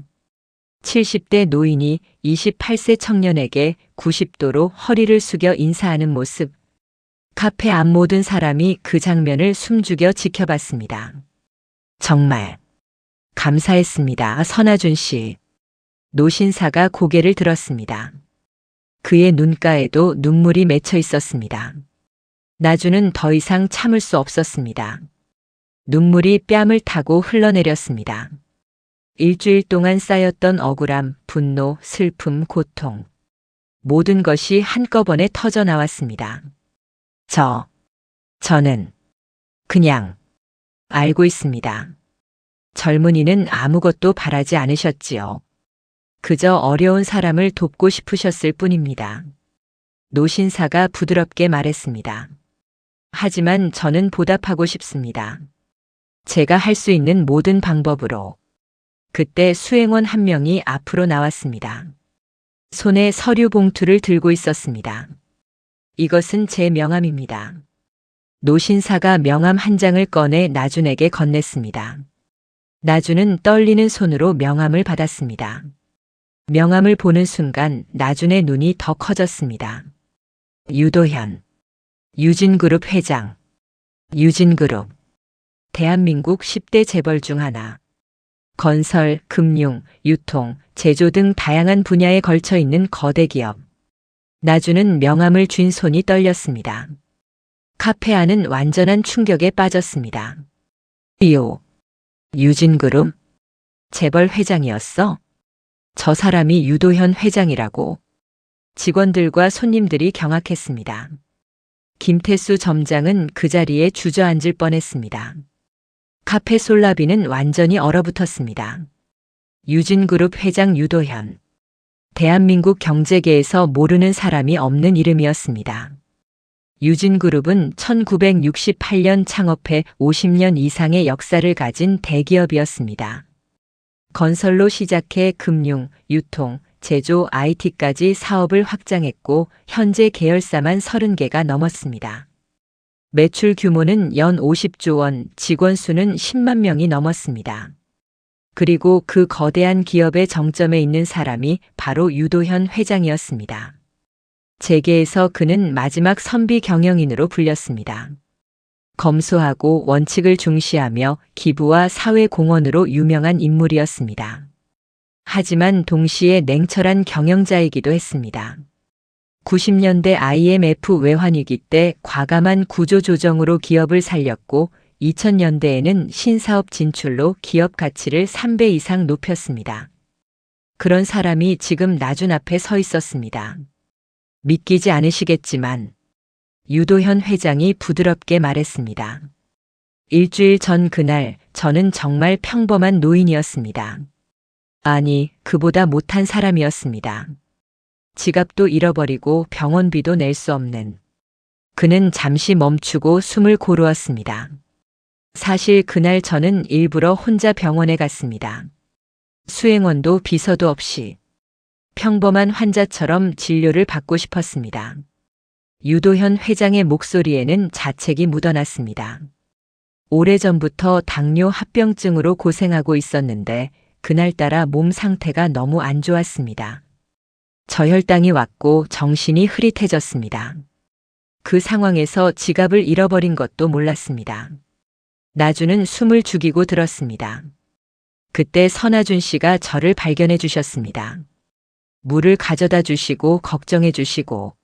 70대 노인이 28세 청년에게 90도로 허리를 숙여 인사하는 모습. 카페 앞 모든 사람이 그 장면을 숨죽여 지켜봤습니다. 정말 감사했습니다, 선아준 씨. 노신사가 고개를 들었습니다. 그의 눈가에도 눈물이 맺혀 있었습니다. 나준은 더 이상 참을 수 없었습니다. 눈물이 뺨을 타고 흘러내렸습니다. 일주일 동안 쌓였던 억울함, 분노, 슬픔, 고통. 모든 것이 한꺼번에 터져 나왔습니다. 저는 그냥 알고 있습니다. 젊은이는 아무것도 바라지 않으셨지요. 그저 어려운 사람을 돕고 싶으셨을 뿐입니다. 노신사가 부드럽게 말했습니다. 하지만 저는 보답하고 싶습니다. 제가 할 수 있는 모든 방법으로. 그때 수행원 한 명이 앞으로 나왔습니다. 손에 서류 봉투를 들고 있었습니다. 이것은 제 명함입니다. 노신사가 명함 한 장을 꺼내 나준에게 건넸습니다. 나준은 떨리는 손으로 명함을 받았습니다. 명함을 보는 순간 나준의 눈이 더 커졌습니다. 유도현, 유진그룹 회장, 유진그룹, 대한민국 10대 재벌 중 하나. 건설, 금융, 유통, 제조 등 다양한 분야에 걸쳐 있는 거대 기업. 나준은 명함을 쥔 손이 떨렸습니다. 카페 안은 완전한 충격에 빠졌습니다. 유진그룹? 재벌 회장이었어? 저 사람이 유도현 회장이라고. 직원들과 손님들이 경악했습니다. 김태수 점장은 그 자리에 주저앉을 뻔했습니다. 카페 솔라비는 완전히 얼어붙었습니다. 유진그룹 회장 유도현. 대한민국 경제계에서 모르는 사람이 없는 이름이었습니다. 유진그룹은 1968년 창업해 50년 이상의 역사를 가진 대기업이었습니다. 건설로 시작해 금융, 유통, 제조, IT까지 사업을 확장했고 현재 계열사만 30개가 넘었습니다. 매출 규모는 연 50조 원, 직원 수는 10만 명이 넘었습니다. 그리고 그 거대한 기업의 정점에 있는 사람이 바로 유도현 회장이었습니다. 재계에서 그는 마지막 선비 경영인으로 불렸습니다. 검소하고 원칙을 중시하며 기부와 사회 공헌으로 유명한 인물이었습니다. 하지만 동시에 냉철한 경영자이기도 했습니다. 90년대 IMF 외환위기 때 과감한 구조조정으로 기업을 살렸고 2000년대에는 신사업 진출로 기업 가치를 3배 이상 높였습니다. 그런 사람이 지금 나준 앞에 서 있었습니다. 믿기지 않으시겠지만 유도현 회장이 부드럽게 말했습니다. 일주일 전 그날 저는 정말 평범한 노인이었습니다. 아니, 그보다 못한 사람이었습니다. 지갑도 잃어버리고 병원비도 낼 수 없는. 그는 잠시 멈추고 숨을 고르었습니다. 사실 그날 저는 일부러 혼자 병원에 갔습니다. 수행원도 비서도 없이 평범한 환자처럼 진료를 받고 싶었습니다. 유도현 회장의 목소리에는 자책이 묻어났습니다. 오래전부터 당뇨 합병증으로 고생하고 있었는데 그날따라 몸 상태가 너무 안 좋았습니다. 저혈당이 왔고 정신이 흐릿해졌습니다. 그 상황에서 지갑을 잃어버린 것도 몰랐습니다. 나준은 숨을 죽이고 들었습니다. 그때 선아준 씨가 저를 발견해 주셨습니다. 물을 가져다 주시고 걱정해 주시고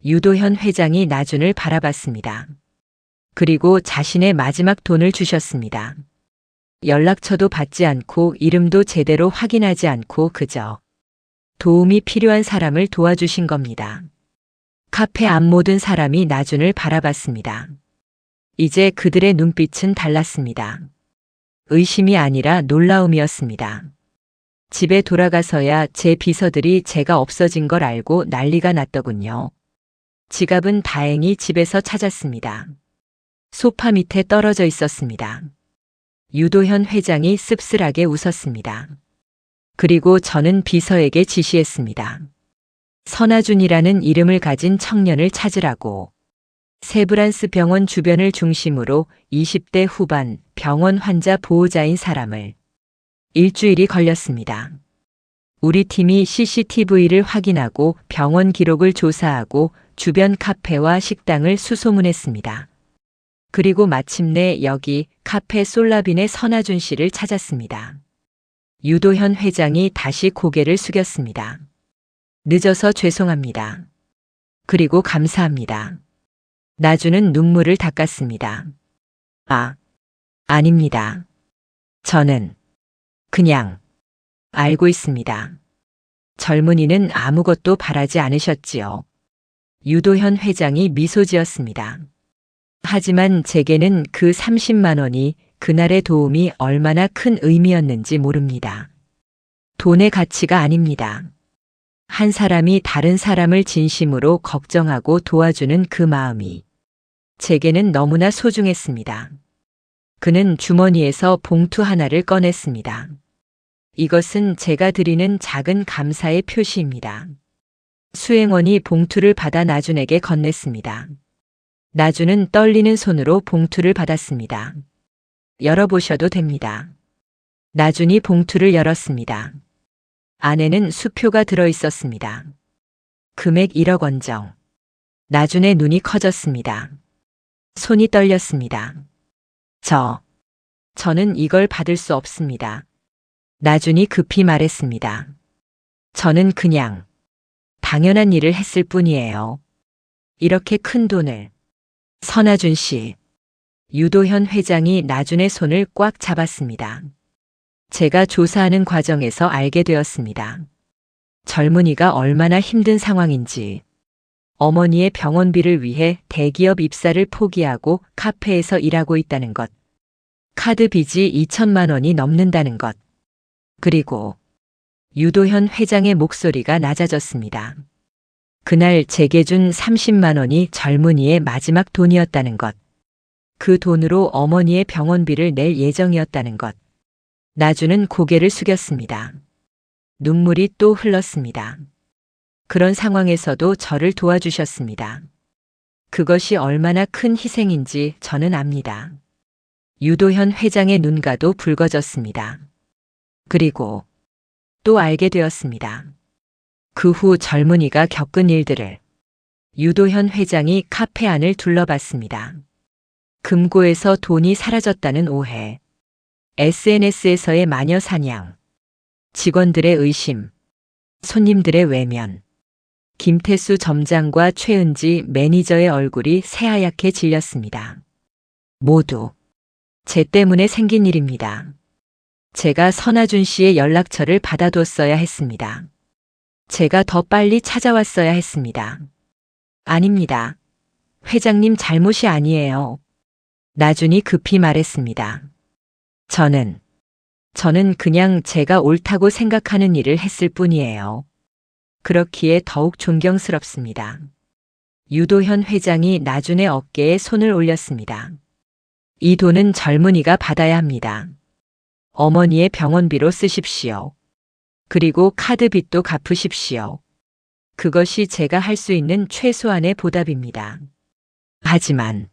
유도현 회장이 나준을 바라봤습니다. 그리고 자신의 마지막 돈을 주셨습니다. 연락처도 받지 않고 이름도 제대로 확인하지 않고 그저 도움이 필요한 사람을 도와주신 겁니다. 카페 앞 모든 사람이 나준을 바라봤습니다. 이제 그들의 눈빛은 달랐습니다. 의심이 아니라 놀라움이었습니다. 집에 돌아가서야 제 비서들이 제가 없어진 걸 알고 난리가 났더군요. 지갑은 다행히 집에서 찾았습니다. 소파 밑에 떨어져 있었습니다. 유도현 회장이 씁쓸하게 웃었습니다. 그리고 저는 비서에게 지시했습니다. 선아준이라는 이름을 가진 청년을 찾으라고. 세브란스 병원 주변을 중심으로 20대 후반 병원 환자 보호자인 사람을. 일주일이 걸렸습니다. 우리 팀이 CCTV를 확인하고 병원 기록을 조사하고 주변 카페와 식당을 수소문했습니다. 그리고 마침내 여기 카페 솔라빈의 선아준 씨를 찾았습니다. 유도현 회장이 다시 고개를 숙였습니다. 늦어서 죄송합니다. 그리고 감사합니다. 나준은 눈물을 닦았습니다. 아닙니다. 저는 그냥 알고 있습니다. 젊은이는 아무것도 바라지 않으셨지요. 유도현 회장이 미소 지었습니다. 하지만 제게는 그 30만 원이 그날의 도움이 얼마나 큰 의미였는지 모릅니다. 돈의 가치가 아닙니다. 한 사람이 다른 사람을 진심으로 걱정하고 도와주는 그 마음이 제게는 너무나 소중했습니다. 그는 주머니에서 봉투 하나를 꺼냈습니다. 이것은 제가 드리는 작은 감사의 표시입니다. 수행원이 봉투를 받아 나준에게 건넸습니다. 나준은 떨리는 손으로 봉투를 받았습니다. 열어보셔도 됩니다. 나준이 봉투를 열었습니다. 안에는 수표가 들어 있었습니다. 금액 1억 원정. 나준의 눈이 커졌습니다. 손이 떨렸습니다. 저는 이걸 받을 수 없습니다. 나준이 급히 말했습니다. 저는 그냥 당연한 일을 했을 뿐이에요. 이렇게 큰 돈을. 선아준 씨. 유도현 회장이 나준의 손을 꽉 잡았습니다. 제가 조사하는 과정에서 알게 되었습니다. 젊은이가 얼마나 힘든 상황인지. 어머니의 병원비를 위해 대기업 입사를 포기하고 카페에서 일하고 있다는 것. 카드 빚이 2천만 원이 넘는다는 것. 그리고 유도현 회장의 목소리가 낮아졌습니다. 그날 제게 준 30만 원이 젊은이의 마지막 돈이었다는 것. 그 돈으로 어머니의 병원비를 낼 예정이었다는 것. 나준은 고개를 숙였습니다. 눈물이 또 흘렀습니다. 그런 상황에서도 저를 도와주셨습니다. 그것이 얼마나 큰 희생인지 저는 압니다. 유도현 회장의 눈가도 붉어졌습니다. 그리고 또 알게 되었습니다. 그 후 젊은이가 겪은 일들을. 유도현 회장이 카페 안을 둘러봤습니다. 금고에서 돈이 사라졌다는 오해. SNS에서의 마녀 사냥. 직원들의 의심. 손님들의 외면. 김태수 점장과 최은지 매니저의 얼굴이 새하얗게 질렸습니다. 모두 제 때문에 생긴 일입니다. 제가 선아준 씨의 연락처를 받아뒀어야 했습니다. 제가 더 빨리 찾아왔어야 했습니다. 아닙니다. 회장님 잘못이 아니에요. 나준이 급히 말했습니다. 저는 그냥 제가 옳다고 생각하는 일을 했을 뿐이에요. 그렇기에 더욱 존경스럽습니다. 유도현 회장이 나준의 어깨에 손을 올렸습니다. 이 돈은 젊은이가 받아야 합니다. 어머니의 병원비로 쓰십시오. 그리고 카드 빚도 갚으십시오. 그것이 제가 할 수 있는 최소한의 보답입니다. 하지만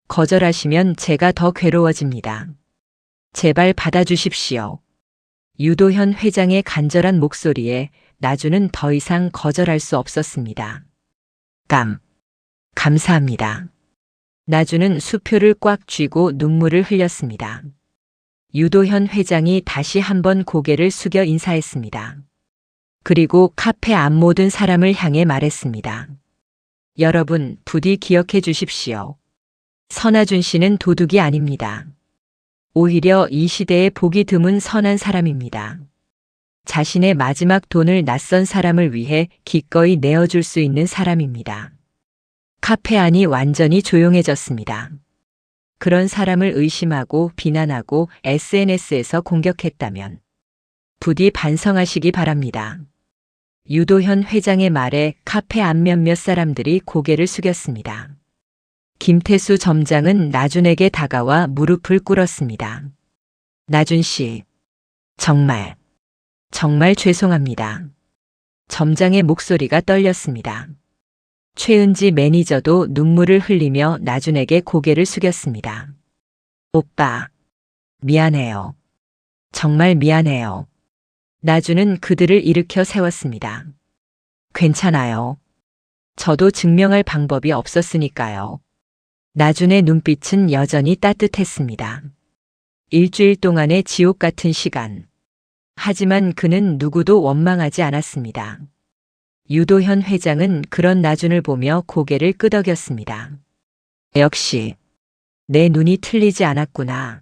거절하시면 제가 더 괴로워집니다. 제발 받아주십시오. 유도현 회장의 간절한 목소리에 나준은 더 이상 거절할 수 없었습니다. 감사합니다. 나준은 수표를 꽉 쥐고 눈물을 흘렸습니다. 유도현 회장이 다시 한번 고개를 숙여 인사했습니다. 그리고 카페 앞 모든 사람을 향해 말했습니다. 여러분, 부디 기억해 주십시오. 선아준 씨는 도둑이 아닙니다. 오히려 이 시대에 보기 드문 선한 사람입니다. 자신의 마지막 돈을 낯선 사람을 위해 기꺼이 내어줄 수 있는 사람입니다. 카페 안이 완전히 조용해졌습니다. 그런 사람을 의심하고 비난하고 SNS에서 공격했다면 부디 반성하시기 바랍니다. 유도현 회장의 말에 카페 앞 몇몇 사람들이 고개를 숙였습니다. 김태수 점장은 나준에게 다가와 무릎을 꿇었습니다. 나준 씨, 정말 죄송합니다. 점장의 목소리가 떨렸습니다. 최은지 매니저도 눈물을 흘리며 나준에게 고개를 숙였습니다. 오빠, 미안해요. 정말 미안해요. 나준은 그들을 일으켜 세웠습니다. 괜찮아요. 저도 증명할 방법이 없었으니까요. 나준의 눈빛은 여전히 따뜻했습니다. 일주일 동안의 지옥 같은 시간. 하지만 그는 누구도 원망하지 않았습니다. 유도현 회장은 그런 나준을 보며 고개를 끄덕였습니다. 역시 내 눈이 틀리지 않았구나.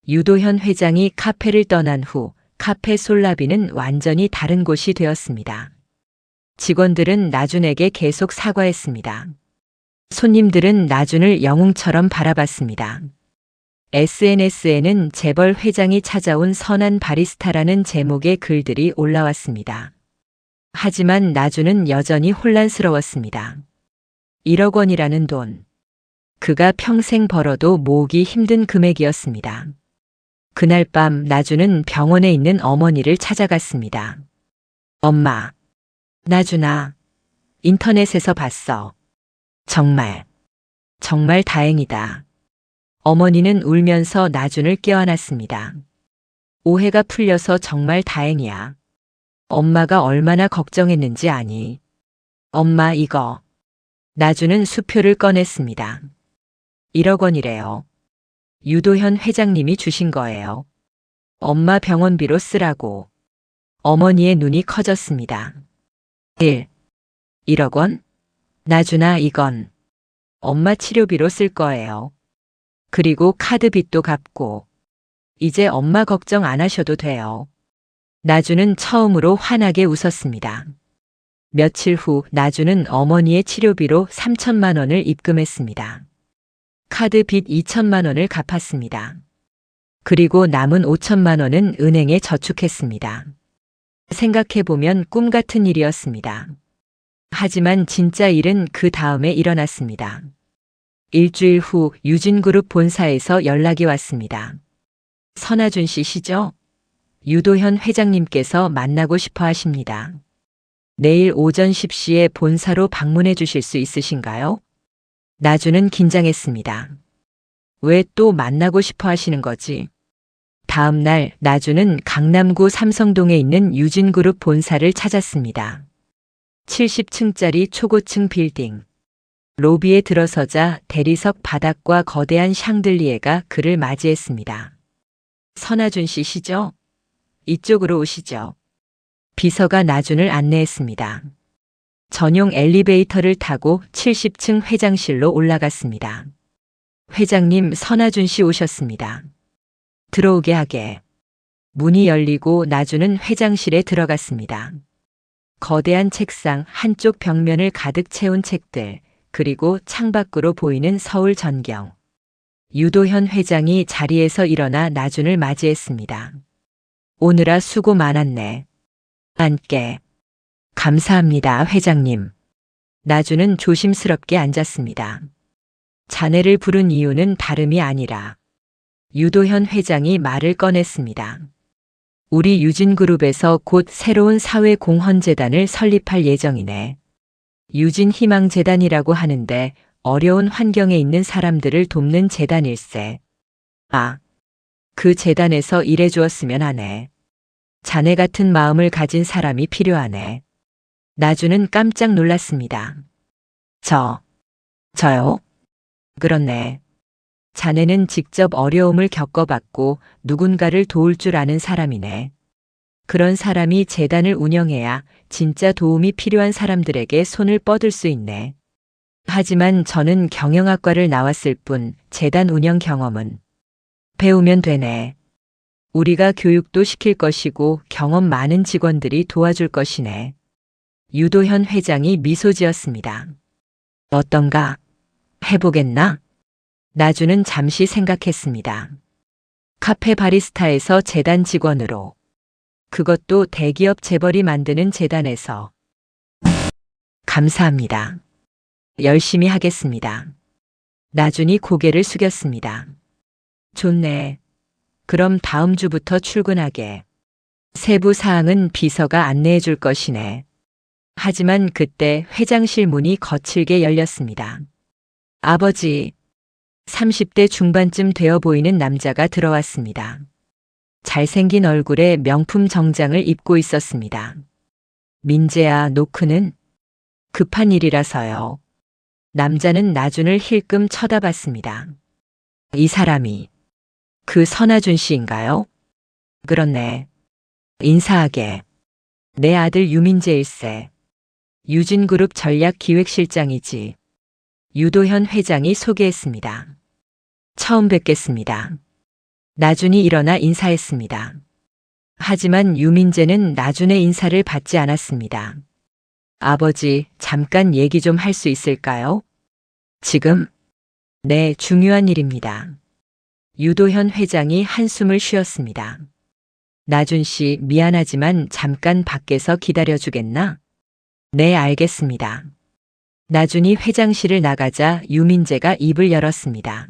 유도현 회장이 카페를 떠난 후 카페 솔라비는 완전히 다른 곳이 되었습니다. 직원들은 나준에게 계속 사과했습니다. 손님들은 나준을 영웅처럼 바라봤습니다. SNS에는 재벌 회장이 찾아온 선한 바리스타라는 제목의 글들이 올라왔습니다. 하지만 나준은 여전히 혼란스러웠습니다. 1억 원이라는 돈. 그가 평생 벌어도 모으기 힘든 금액이었습니다. 그날 밤 나주는 병원에 있는 어머니를 찾아갔습니다. 엄마, 나주나, 인터넷에서 봤어. 정말, 정말 다행이다. 어머니는 울면서 나준을 껴안았습니다. 오해가 풀려서 정말 다행이야. 엄마가 얼마나 걱정했는지 아니. 엄마 이거. 나주는 수표를 꺼냈습니다. 1억 원이래요. 유도현 회장님이 주신 거예요. 엄마 병원비로 쓰라고. 어머니의 눈이 커졌습니다. 1억 원? 나주나 이건 엄마 치료비로 쓸 거예요. 그리고 카드빚도 갚고. 이제 엄마 걱정 안 하셔도 돼요. 나주는 처음으로 환하게 웃었습니다. 며칠 후 나주는 어머니의 치료비로 3천만 원을 입금했습니다. 카드 빚 2천만 원을 갚았습니다. 그리고 남은 5천만 원은 은행에 저축했습니다. 생각해보면 꿈 같은 일이었습니다. 하지만 진짜 일은 그 다음에 일어났습니다. 일주일 후 유진그룹 본사에서 연락이 왔습니다. 선하준 씨시죠? 유도현 회장님께서 만나고 싶어 하십니다. 내일 오전 10시에 본사로 방문해 주실 수 있으신가요? 나주는 긴장했습니다. 왜 또 만나고 싶어 하시는 거지? 다음 날 나주는 강남구 삼성동에 있는 유진그룹 본사를 찾았습니다. 70층짜리 초고층 빌딩. 로비에 들어서자 대리석 바닥과 거대한 샹들리에가 그를 맞이했습니다. 선하준 씨시죠? 이쪽으로 오시죠. 비서가 나준을 안내했습니다. 전용 엘리베이터를 타고 70층 회장실로 올라갔습니다. 회장님 선하준 씨 오셨습니다. 들어오게 하게. 문이 열리고 나주는 회장실에 들어갔습니다. 거대한 책상 한쪽 벽면을 가득 채운 책들, 그리고 창밖으로 보이는 서울 전경. 유도현 회장이 자리에서 일어나 나준을 맞이했습니다. 오느라 수고 많았네. 앉게. 감사합니다, 회장님. 나주는 조심스럽게 앉았습니다. 자네를 부른 이유는 다름이 아니라 유도현 회장이 말을 꺼냈습니다. 우리 유진그룹에서 곧 새로운 사회공헌재단을 설립할 예정이네. 유진희망재단이라고 하는데 어려운 환경에 있는 사람들을 돕는 재단일세. 아, 그 재단에서 일해주었으면 하네. 자네 같은 마음을 가진 사람이 필요하네. 나주는 깜짝 놀랐습니다. 저요? 그렇네. 자네는 직접 어려움을 겪어봤고 누군가를 도울 줄 아는 사람이네. 그런 사람이 재단을 운영해야 진짜 도움이 필요한 사람들에게 손을 뻗을 수 있네. 하지만 저는 경영학과를 나왔을 뿐 재단 운영 경험은 배우면 되네. 우리가 교육도 시킬 것이고 경험 많은 직원들이 도와줄 것이네. 유도현 회장이 미소 지었습니다. 어떤가? 해보겠나? 나주는 잠시 생각했습니다. 카페 바리스타에서 재단 직원으로. 그것도 대기업 재벌이 만드는 재단에서. 감사합니다. 열심히 하겠습니다. 나준이 고개를 숙였습니다. 좋네. 그럼 다음 주부터 출근하게. 세부 사항은 비서가 안내해 줄 것이네. 하지만 그때 회장실 문이 거칠게 열렸습니다. 아버지. 30대 중반쯤 되어 보이는 남자가 들어왔습니다. 잘생긴 얼굴에 명품 정장을 입고 있었습니다. 민재야, 노크는? 급한 일이라서요. 남자는 나준을 힐끔 쳐다봤습니다. 이 사람이 그 선하준 씨인가요? 그렇네. 인사하게. 내 아들 유민재일세. 유진그룹 전략기획실장이지. 유도현 회장이 소개했습니다. 처음 뵙겠습니다. 나준이 일어나 인사했습니다. 하지만 유민재는 나준의 인사를 받지 않았습니다. 아버지, 잠깐 얘기 좀 할 수 있을까요? 지금? 네, 중요한 일입니다. 유도현 회장이 한숨을 쉬었습니다. 나준 씨, 미안하지만 잠깐 밖에서 기다려주겠나? 네, 알겠습니다. 나준이 회장실을 나가자 유민재가 입을 열었습니다.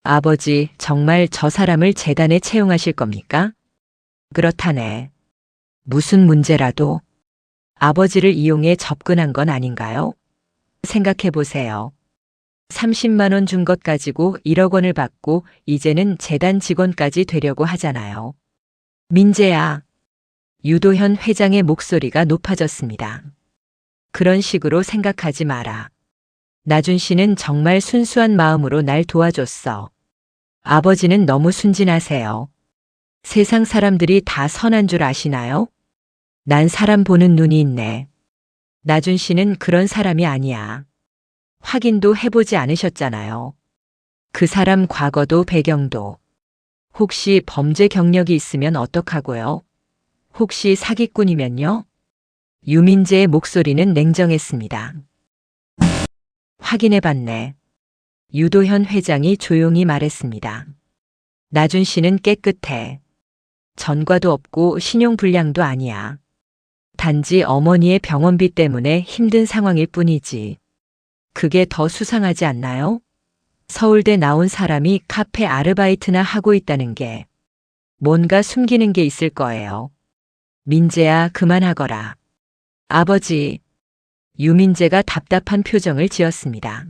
아버지, 정말 저 사람을 재단에 채용하실 겁니까? 그렇다네. 무슨 문제라도 아버지를 이용해 접근한 건 아닌가요? 생각해 보세요. 30만 원 준 것 가지고 1억 원을 받고 이제는 재단 직원까지 되려고 하잖아요. 민재야. 유도현 회장의 목소리가 높아졌습니다. 그런 식으로 생각하지 마라. 나준 씨는 정말 순수한 마음으로 날 도와줬어. 아버지는 너무 순진하세요. 세상 사람들이 다 선한 줄 아시나요? 난 사람 보는 눈이 있네. 나준 씨는 그런 사람이 아니야. 확인도 해보지 않으셨잖아요. 그 사람 과거도 배경도. 혹시 범죄 경력이 있으면 어떡하고요? 혹시 사기꾼이면요? 유민재의 목소리는 냉정했습니다. 확인해봤네. 유도현 회장이 조용히 말했습니다. 나준 씨는 깨끗해. 전과도 없고 신용불량도 아니야. 단지 어머니의 병원비 때문에 힘든 상황일 뿐이지. 그게 더 수상하지 않나요? 서울대 나온 사람이 카페 아르바이트나 하고 있다는 게 뭔가 숨기는 게 있을 거예요. 민재야, 그만하거라. 아버지. 유민재가 답답한 표정을 지었습니다.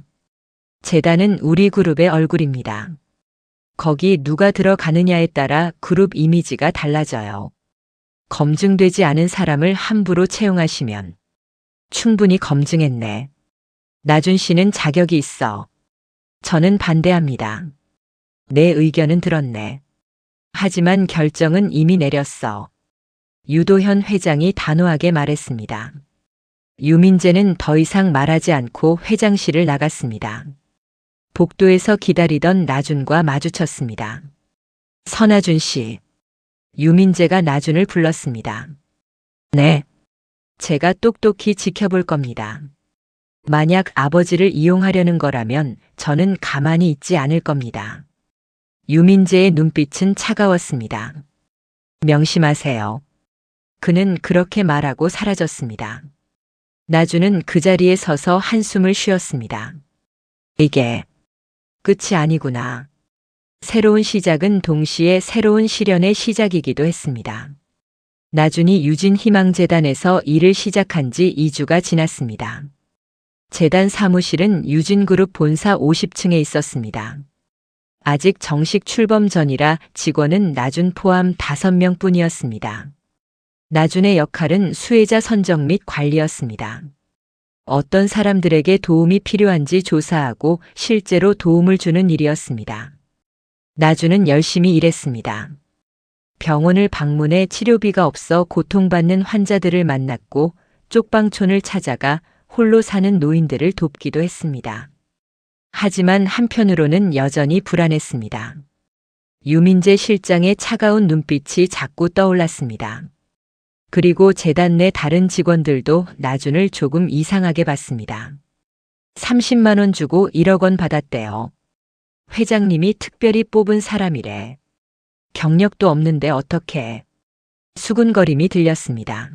재단은 우리 그룹의 얼굴입니다. 거기 누가 들어가느냐에 따라 그룹 이미지가 달라져요. 검증되지 않은 사람을 함부로 채용하시면 충분히 검증했네. 나준 씨는 자격이 있어. 저는 반대합니다. 내 의견은 들었네. 하지만 결정은 이미 내렸어. 유도현 회장이 단호하게 말했습니다. 유민재는 더 이상 말하지 않고 회장실을 나갔습니다. 복도에서 기다리던 나준과 마주쳤습니다. 선아준 씨. 유민재가 나준을 불렀습니다. 네. 제가 똑똑히 지켜볼 겁니다. 만약 아버지를 이용하려는 거라면 저는 가만히 있지 않을 겁니다. 유민재의 눈빛은 차가웠습니다. 명심하세요. 그는 그렇게 말하고 사라졌습니다. 나준은 그 자리에 서서 한숨을 쉬었습니다. 이게 끝이 아니구나. 새로운 시작은 동시에 새로운 시련의 시작이기도 했습니다. 나준이 유진희망재단에서 일을 시작한 지 2주가 지났습니다. 재단 사무실은 유진그룹 본사 50층에 있었습니다. 아직 정식 출범 전이라 직원은 나준 포함 5명 뿐이었습니다. 나준의 역할은 수혜자 선정 및 관리였습니다. 어떤 사람들에게 도움이 필요한지 조사하고 실제로 도움을 주는 일이었습니다. 나준은 열심히 일했습니다. 병원을 방문해 치료비가 없어 고통받는 환자들을 만났고 쪽방촌을 찾아가 홀로 사는 노인들을 돕기도 했습니다. 하지만 한편으로는 여전히 불안했습니다. 유민재 실장의 차가운 눈빛이 자꾸 떠올랐습니다. 그리고 재단 내 다른 직원들도 나준을 조금 이상하게 봤습니다. 30만 원 주고 1억 원 받았대요. 회장님이 특별히 뽑은 사람이래. 경력도 없는데 어떻게. 수군거림이 들렸습니다.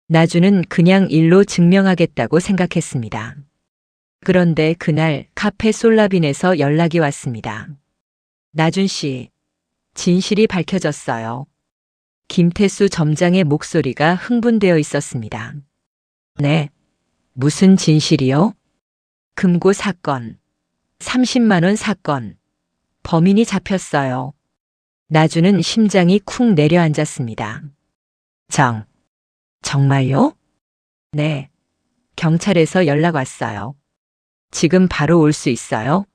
나준은 그냥 일로 증명하겠다고 생각했습니다. 그런데 그날 카페 솔라빈에서 연락이 왔습니다. 나준 씨, 진실이 밝혀졌어요. 김태수 점장의 목소리가 흥분되어 있었습니다. 네. 무슨 진실이요? 금고 사건. 30만 원 사건. 범인이 잡혔어요. 나준은 심장이 쿵 내려앉았습니다. 정말요? 네. 경찰에서 연락 왔어요. 지금 바로 올 수 있어요?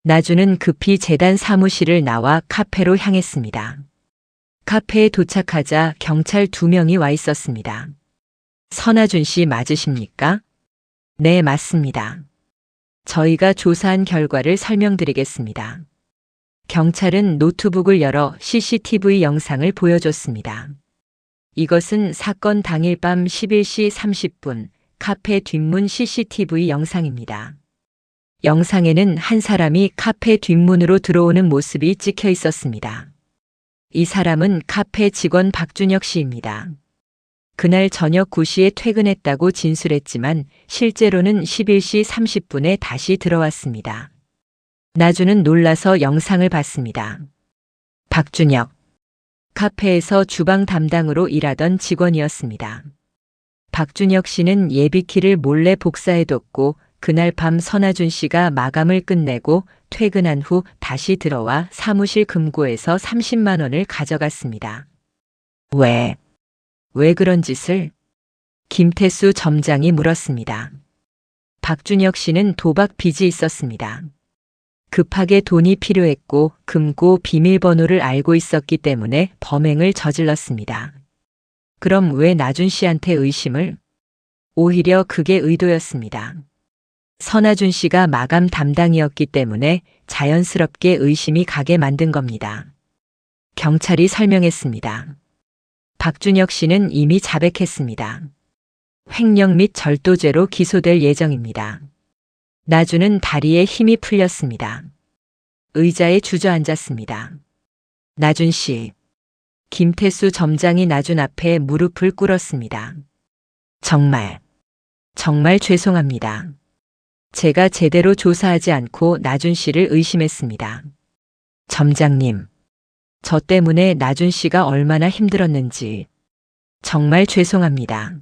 나준은 급히 재단 사무실을 나와 카페로 향했습니다. 카페에 도착하자 경찰 2명이 와 있었습니다. 선아준 씨 맞으십니까? 네, 맞습니다. 저희가 조사한 결과를 설명드리겠습니다. 경찰은 노트북을 열어 CCTV 영상을 보여줬습니다. 이것은 사건 당일 밤 11시 30분 카페 뒷문 CCTV 영상입니다. 영상에는 한 사람이 카페 뒷문으로 들어오는 모습이 찍혀 있었습니다. 이 사람은 카페 직원 박준혁 씨입니다. 그날 저녁 9시에 퇴근했다고 진술했지만 실제로는 11시 30분에 다시 들어왔습니다. 나주는 놀라서 영상을 봤습니다. 박준혁. 카페에서 주방 담당으로 일하던 직원이었습니다. 박준혁 씨는 예비키를 몰래 복사해뒀고 그날 밤 선아준 씨가 마감을 끝내고 퇴근한 후 다시 들어와 사무실 금고에서 30만 원을 가져갔습니다. 왜 그런 짓을? 김태수 점장이 물었습니다. 박준혁 씨는 도박 빚이 있었습니다. 급하게 돈이 필요했고 금고 비밀번호를 알고 있었기 때문에 범행을 저질렀습니다. 그럼 왜 나준 씨한테 의심을? 오히려 그게 의도였습니다. 선아준 씨가 마감 담당이었기 때문에 자연스럽게 의심이 가게 만든 겁니다. 경찰이 설명했습니다. 박준혁 씨는 이미 자백했습니다. 횡령 및 절도죄로 기소될 예정입니다. 나주는 다리에 힘이 풀렸습니다. 의자에 주저앉았습니다. 나준 씨. 김태수 점장이 나준 앞에 무릎을 꿇었습니다. 정말 죄송합니다. 제가 제대로 조사하지 않고 나준 씨를 의심했습니다. 점장님, 저 때문에 나준 씨가 얼마나 힘들었는지 정말 죄송합니다.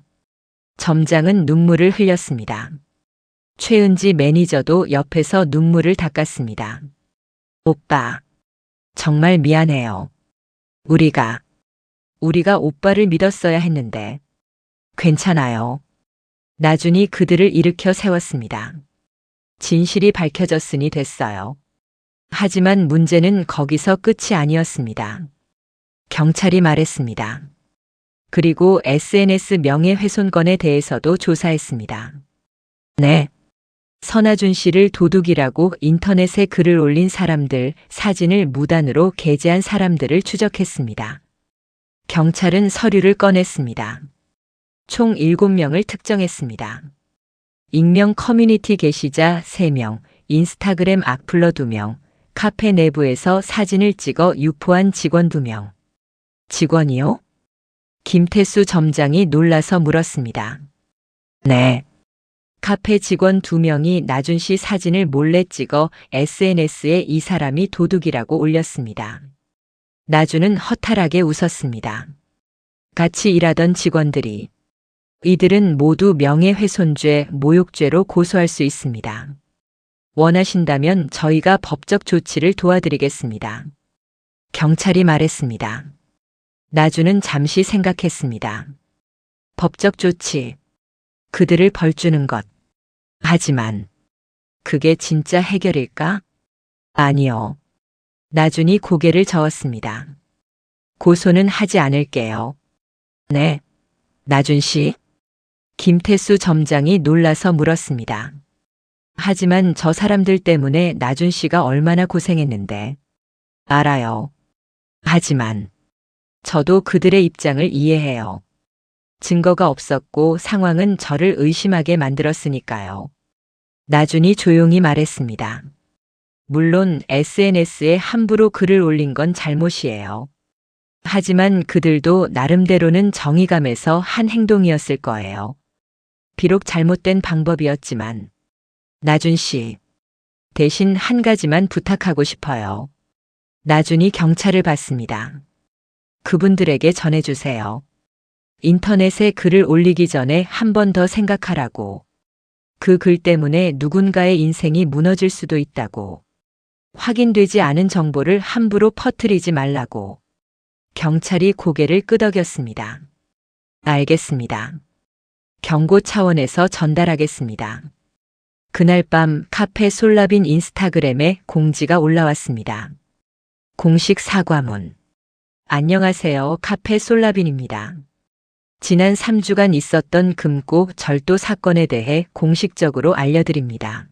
점장은 눈물을 흘렸습니다. 최은지 매니저도 옆에서 눈물을 닦았습니다. 오빠, 정말 미안해요. 우리가 오빠를 믿었어야 했는데. 괜찮아요. 나준이 그들을 일으켜 세웠습니다. 진실이 밝혀졌으니 됐어요. 하지만 문제는 거기서 끝이 아니었습니다. 경찰이 말했습니다. 그리고 SNS 명예훼손건에 대해서도 조사했습니다. 네. 선아준 씨를 도둑이라고 인터넷에 글을 올린 사람들, 사진을 무단으로 게재한 사람들을 추적했습니다. 경찰은 서류를 꺼냈습니다. 총 7명을 특정했습니다. 익명 커뮤니티 게시자 3명, 인스타그램 악플러 2명, 카페 내부에서 사진을 찍어 유포한 직원 2명. 직원이요? 김태수 점장이 놀라서 물었습니다. 네. 카페 직원 2명이 나준 씨 사진을 몰래 찍어 SNS에 이 사람이 도둑이라고 올렸습니다. 나준은 허탈하게 웃었습니다. 같이 일하던 직원들이 이들은 모두 명예훼손죄, 모욕죄로 고소할 수 있습니다. 원하신다면 저희가 법적 조치를 도와드리겠습니다. 경찰이 말했습니다. 나주는 잠시 생각했습니다. 법적 조치, 그들을 벌주는 것. 하지만 그게 진짜 해결일까? 아니요. 나준이 고개를 저었습니다. 고소는 하지 않을게요. 네. 나준 씨? 김태수 점장이 놀라서 물었습니다. 하지만 저 사람들 때문에 나준 씨가 얼마나 고생했는데. 알아요. 하지만 저도 그들의 입장을 이해해요. 증거가 없었고 상황은 저를 의심하게 만들었으니까요. 나준이 조용히 말했습니다. 물론 SNS에 함부로 글을 올린 건 잘못이에요. 하지만 그들도 나름대로는 정의감에서 한 행동이었을 거예요. 비록 잘못된 방법이었지만. 나준 씨, 대신 한 가지만 부탁하고 싶어요. 나준이 경찰을 봤습니다. 그분들에게 전해주세요. 인터넷에 글을 올리기 전에 한 번 더 생각하라고. 그 글 때문에 누군가의 인생이 무너질 수도 있다고. 확인되지 않은 정보를 함부로 퍼뜨리지 말라고. 경찰이 고개를 끄덕였습니다. 알겠습니다. 경고 차원에서 전달하겠습니다. 그날 밤 카페 솔라빈 인스타그램에 공지가 올라왔습니다. 공식 사과문. 안녕하세요. 카페 솔라빈입니다. 지난 3주간 있었던 금고 절도 사건에 대해 공식적으로 알려드립니다.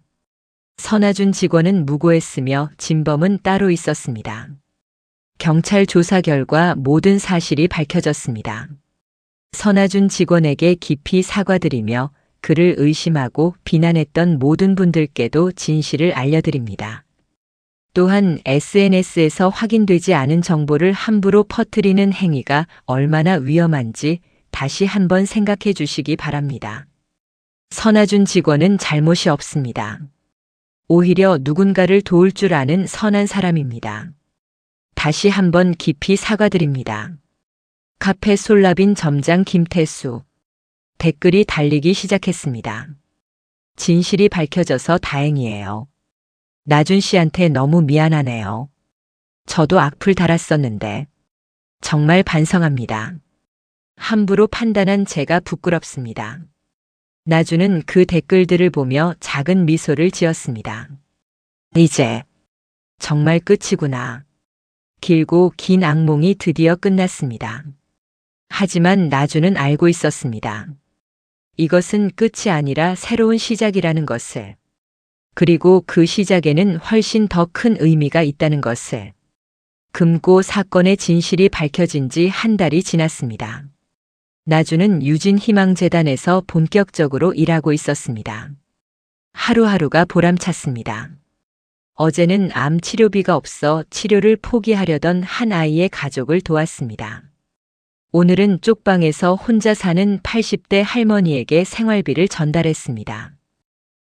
선아준 직원은 무고했으며 진범은 따로 있었습니다. 경찰 조사 결과 모든 사실이 밝혀졌습니다. 선아준 직원에게 깊이 사과드리며 그를 의심하고 비난했던 모든 분들께도 진실을 알려드립니다. 또한 SNS에서 확인되지 않은 정보를 함부로 퍼뜨리는 행위가 얼마나 위험한지 다시 한번 생각해 주시기 바랍니다. 선아준 직원은 잘못이 없습니다. 오히려 누군가를 도울 줄 아는 선한 사람입니다. 다시 한번 깊이 사과드립니다. 카페 솔라빈 점장 김태수. 댓글이 달리기 시작했습니다. 진실이 밝혀져서 다행이에요. 나준 씨한테 너무 미안하네요. 저도 악플 달았었는데 정말 반성합니다. 함부로 판단한 제가 부끄럽습니다. 나준은 그 댓글들을 보며 작은 미소를 지었습니다. 이제 정말 끝이구나. 길고 긴 악몽이 드디어 끝났습니다. 하지만 나준은 알고 있었습니다. 이것은 끝이 아니라 새로운 시작이라는 것을. 그리고 그 시작에는 훨씬 더 큰 의미가 있다는 것을. 금고 사건의 진실이 밝혀진 지 한 달이 지났습니다. 나준은 유진희망재단에서 본격적으로 일하고 있었습니다. 하루하루가 보람찼습니다. 어제는 암 치료비가 없어 치료를 포기하려던 한 아이의 가족을 도왔습니다. 오늘은 쪽방에서 혼자 사는 80대 할머니에게 생활비를 전달했습니다.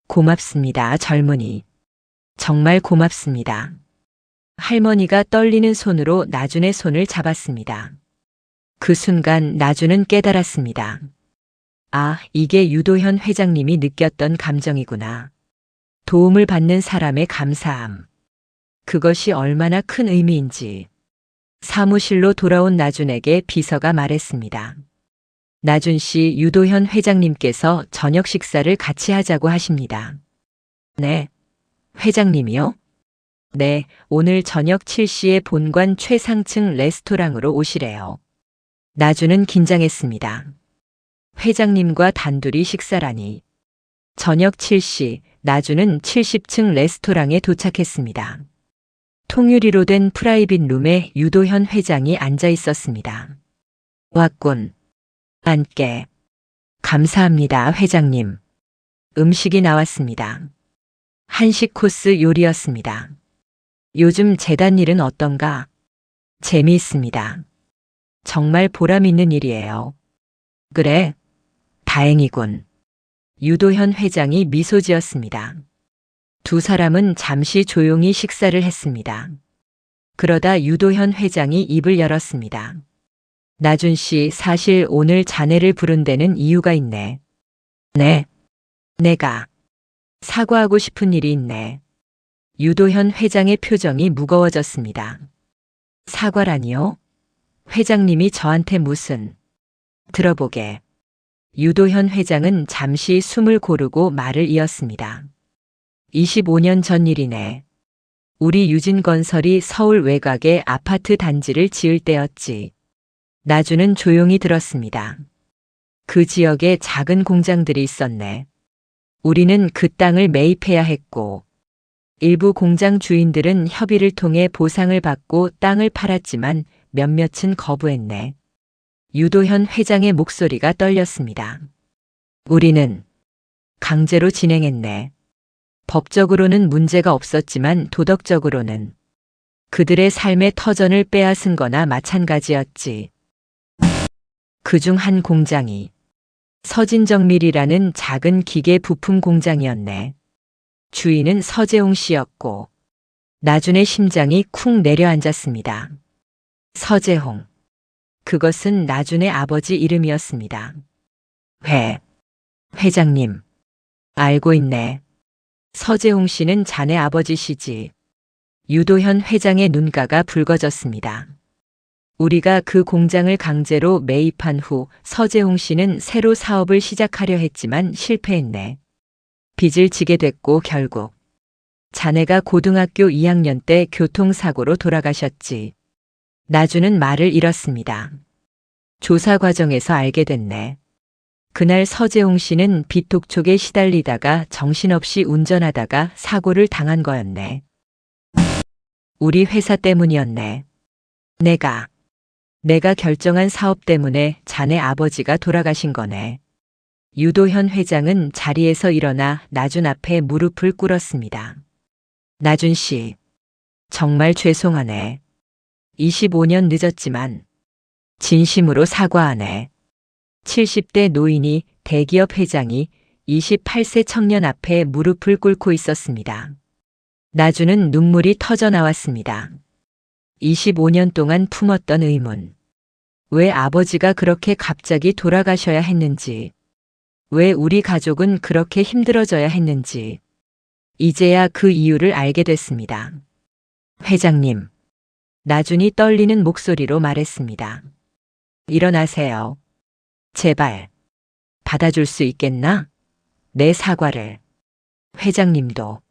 고맙습니다, 젊은이. 정말 고맙습니다. 할머니가 떨리는 손으로 나준의 손을 잡았습니다. 그 순간 나준은 깨달았습니다. 아, 이게 유도현 회장님이 느꼈던 감정이구나. 도움을 받는 사람의 감사함. 그것이 얼마나 큰 의미인지. 사무실로 돌아온 나준에게 비서가 말했습니다. 나준 씨, 유도현 회장님께서 저녁 식사를 같이 하자고 하십니다. 네. 회장님이요? 네, 오늘 저녁 7시에 본관 최상층 레스토랑으로 오시래요. 나준은 긴장했습니다. 회장님과 단둘이 식사라니. 저녁 7시, 나준은 70층 레스토랑에 도착했습니다. 통유리로 된 프라이빗 룸에 유도현 회장이 앉아 있었습니다. 왔군. 앉게. 감사합니다, 회장님. 음식이 나왔습니다. 한식 코스 요리였습니다. 요즘 재단 일은 어떤가? 재미있습니다. 정말 보람 있는 일이에요. 그래? 다행이군. 유도현 회장이 미소 지었습니다. 두 사람은 잠시 조용히 식사를 했습니다. 그러다 유도현 회장이 입을 열었습니다. 나준 씨, 사실 오늘 자네를 부른 데는 이유가 있네. 네. 내가 사과하고 싶은 일이 있네. 유도현 회장의 표정이 무거워졌습니다. 사과라니요? 회장님이 저한테 무슨... 들어보게. 유도현 회장은 잠시 숨을 고르고 말을 이었습니다. 25년 전 일이네. 우리 유진건설이 서울 외곽에 아파트 단지를 지을 때였지. 나준은 조용히 들었습니다. 그 지역에 작은 공장들이 있었네. 우리는 그 땅을 매입해야 했고, 일부 공장 주인들은 협의를 통해 보상을 받고 땅을 팔았지만 몇몇은 거부했네. 유도현 회장의 목소리가 떨렸습니다. 우리는 강제로 진행했네. 법적으로는 문제가 없었지만 도덕적으로는 그들의 삶의 터전을 빼앗은 거나 마찬가지였지. 그중 한 공장이 서진정밀이라는 작은 기계 부품 공장이었네. 주인은 서재홍 씨였고 나준의 심장이 쿵 내려앉았습니다. 서재홍. 그것은 나준의 아버지 이름이었습니다. 회장님. 알고 있네. 서재홍 씨는 자네 아버지시지. 유도현 회장의 눈가가 붉어졌습니다. 우리가 그 공장을 강제로 매입한 후 서재홍 씨는 새로 사업을 시작하려 했지만 실패했네. 빚을 지게 됐고 결국 자네가 고등학교 2학년 때 교통사고로 돌아가셨지. 나준은 말을 잃었습니다. 조사 과정에서 알게 됐네. 그날 서재홍 씨는 빚 독촉에 시달리다가 정신없이 운전하다가 사고를 당한 거였네. 우리 회사 때문이었네. 내가 결정한 사업 때문에 자네 아버지가 돌아가신 거네. 유도현 회장은 자리에서 일어나 나준 앞에 무릎을 꿇었습니다. 나준 씨, 정말 죄송하네. 25년 늦었지만 진심으로 사과하네. 70대 노인이 대기업 회장이 28세 청년 앞에 무릎을 꿇고 있었습니다. 나주는 눈물이 터져 나왔습니다. 25년 동안 품었던 의문. 왜 아버지가 그렇게 갑자기 돌아가셔야 했는지, 왜 우리 가족은 그렇게 힘들어져야 했는지, 이제야 그 이유를 알게 됐습니다. 회장님, 나준이 떨리는 목소리로 말했습니다. 일어나세요. 제발. 받아줄 수 있겠나? 내 사과를. 회장님도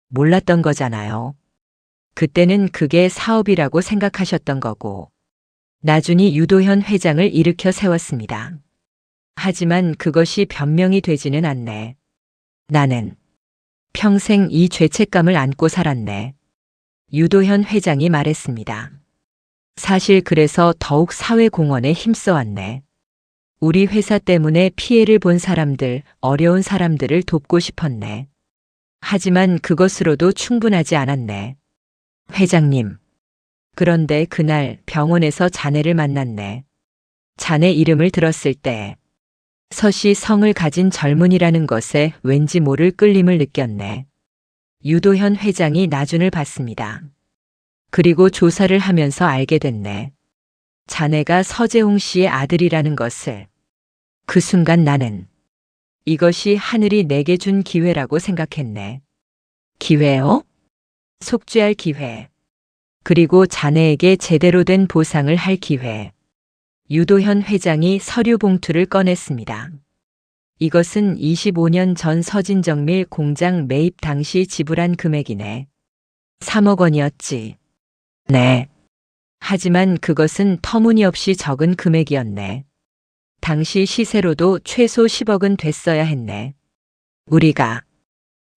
몰랐던 거잖아요. 그때는 그게 사업이라고 생각하셨던 거고. 나준이 유도현 회장을 일으켜 세웠습니다. 하지만 그것이 변명이 되지는 않네. 나는 평생 이 죄책감을 안고 살았네. 유도현 회장이 말했습니다. 사실 그래서 더욱 사회공헌에 힘써왔네. 우리 회사 때문에 피해를 본 사람들, 어려운 사람들을 돕고 싶었네. 하지만 그것으로도 충분하지 않았네. 회장님. 그런데 그날 병원에서 자네를 만났네. 자네 이름을 들었을 때 서씨 성을 가진 젊은이라는 것에 왠지 모를 끌림을 느꼈네. 유도현 회장이 나준을 봤습니다. 그리고 조사를 하면서 알게 됐네. 자네가 서재홍 씨의 아들이라는 것을. 그 순간 나는 이것이 하늘이 내게 준 기회라고 생각했네. 기회요? 속죄할 기회. 그리고 자네에게 제대로 된 보상을 할 기회. 유도현 회장이 서류 봉투를 꺼냈습니다. 이것은 25년 전 서진정밀 공장 매입 당시 지불한 금액이네. 3억 원이었지. 네. 하지만 그것은 터무니없이 적은 금액이었네. 당시 시세로도 최소 10억은 됐어야 했네. 우리가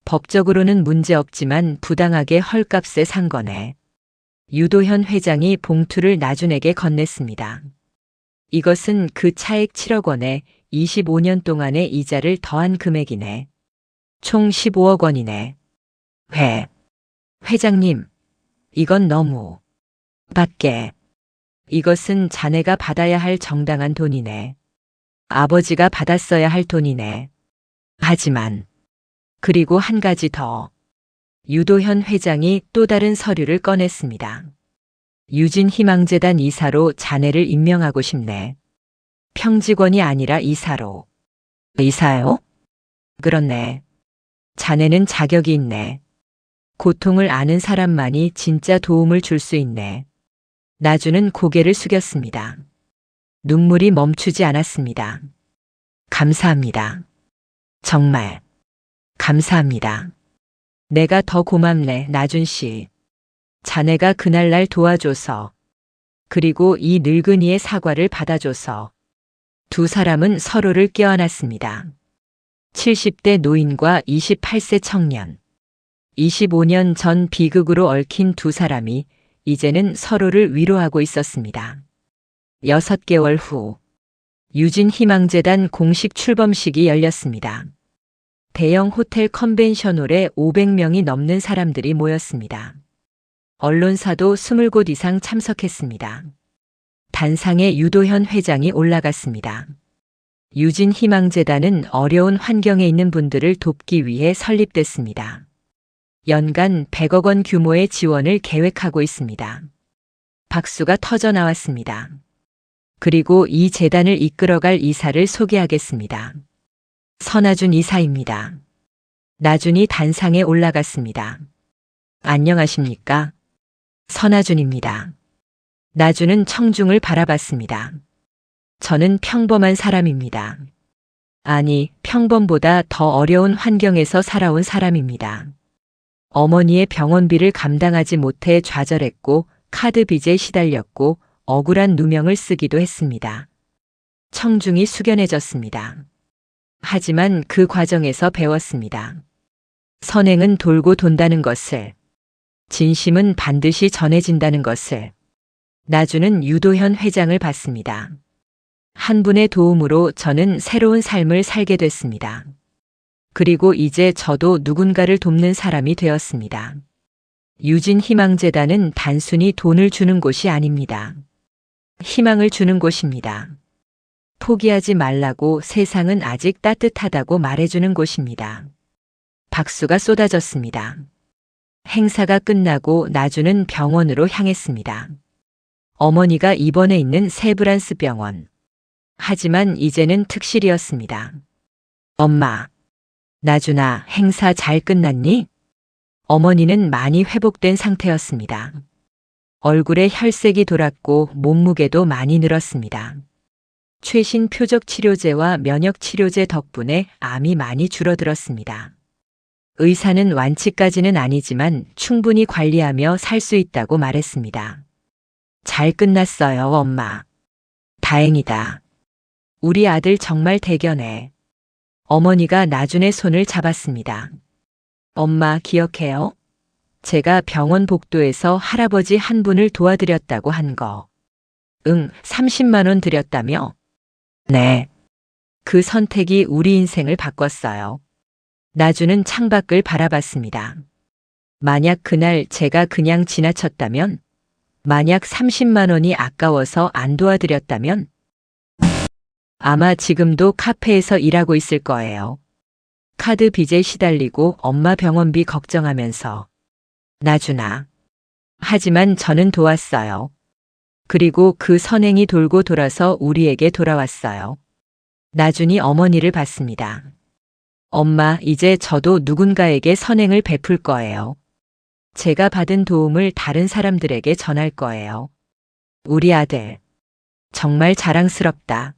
법적으로는 문제없지만 부당하게 헐값에 산 거네. 유도현 회장이 봉투를 나준에게 건넸습니다. 이것은 그 차액 7억 원에 25년 동안의 이자를 더한 금액이네. 총 15억 원이네. 회장님, 이건 너무 밖에. 이것은 자네가 받아야 할 정당한 돈이네. 아버지가 받았어야 할 돈이네. 하지만 그리고 한 가지 더. 유도현 회장이 또 다른 서류를 꺼냈습니다. 유진희망재단 이사로 자네를 임명하고 싶네. 평직원이 아니라 이사로. 이사요? 그렇네. 자네는 자격이 있네. 고통을 아는 사람만이 진짜 도움을 줄 수 있네. 나주는 고개를 숙였습니다. 눈물이 멈추지 않았습니다. 감사합니다. 정말 감사합니다. 내가 더 고맙네, 나준 씨. 자네가 그날 날 도와줘서, 그리고 이 늙은이의 사과를 받아줘서. 두 사람은 서로를 껴안았습니다. 70대 노인과 28세 청년. 25년 전 비극으로 얽힌 두 사람이 이제는 서로를 위로하고 있었습니다. 6개월 후, 유진희망재단 공식 출범식이 열렸습니다. 대형 호텔 컨벤션홀에 500명이 넘는 사람들이 모였습니다. 언론사도 20곳 이상 참석했습니다. 단상에 유도현 회장이 올라갔습니다. 유진희망재단은 어려운 환경에 있는 분들을 돕기 위해 설립됐습니다. 연간 100억 원 규모의 지원을 계획하고 있습니다. 박수가 터져 나왔습니다. 그리고 이 재단을 이끌어갈 이사를 소개하겠습니다. 선아준 이사입니다. 나준이 단상에 올라갔습니다. 안녕하십니까? 선아준입니다. 나준은 청중을 바라봤습니다. 저는 평범한 사람입니다. 아니, 평범보다 더 어려운 환경에서 살아온 사람입니다. 어머니의 병원비를 감당하지 못해 좌절했고 카드 빚에 시달렸고 억울한 누명을 쓰기도 했습니다. 청중이 숙연해졌습니다. 하지만 그 과정에서 배웠습니다. 선행은 돌고 돈다는 것을, 진심은 반드시 전해진다는 것을. 나주는 유도현 회장을 봤습니다. 한 분의 도움으로 저는 새로운 삶을 살게 됐습니다. 그리고 이제 저도 누군가를 돕는 사람이 되었습니다. 유진희망재단은 단순히 돈을 주는 곳이 아닙니다. 희망을 주는 곳입니다. 포기하지 말라고, 세상은 아직 따뜻하다고 말해주는 곳입니다. 박수가 쏟아졌습니다. 행사가 끝나고 나주는 병원으로 향했습니다. 어머니가 입원해 있는 세브란스 병원. 하지만 이제는 특실이었습니다. 엄마, 나주나, 행사 잘 끝났니? 어머니는 많이 회복된 상태였습니다. 얼굴에 혈색이 돌았고 몸무게도 많이 늘었습니다. 최신 표적 치료제와 면역 치료제 덕분에 암이 많이 줄어들었습니다. 의사는 완치까지는 아니지만 충분히 관리하며 살 수 있다고 말했습니다. 잘 끝났어요, 엄마. 다행이다. 우리 아들 정말 대견해. 어머니가 나준의 손을 잡았습니다. 엄마 기억해요? 제가 병원 복도에서 할아버지 한 분을 도와드렸다고 한 거. 응, 30만 원 드렸다며? 네. 그 선택이 우리 인생을 바꿨어요. 나주는 창밖을 바라봤습니다. 만약 그날 제가 그냥 지나쳤다면? 만약 30만 원이 아까워서 안 도와드렸다면? 아마 지금도 카페에서 일하고 있을 거예요. 카드 빚에 시달리고 엄마 병원비 걱정하면서. 나주나. 하지만 저는 도왔어요. 그리고 그 선행이 돌고 돌아서 우리에게 돌아왔어요. 나준이 어머니를 봤습니다. 엄마, 이제 저도 누군가에게 선행을 베풀 거예요. 제가 받은 도움을 다른 사람들에게 전할 거예요. 우리 아들. 정말 자랑스럽다.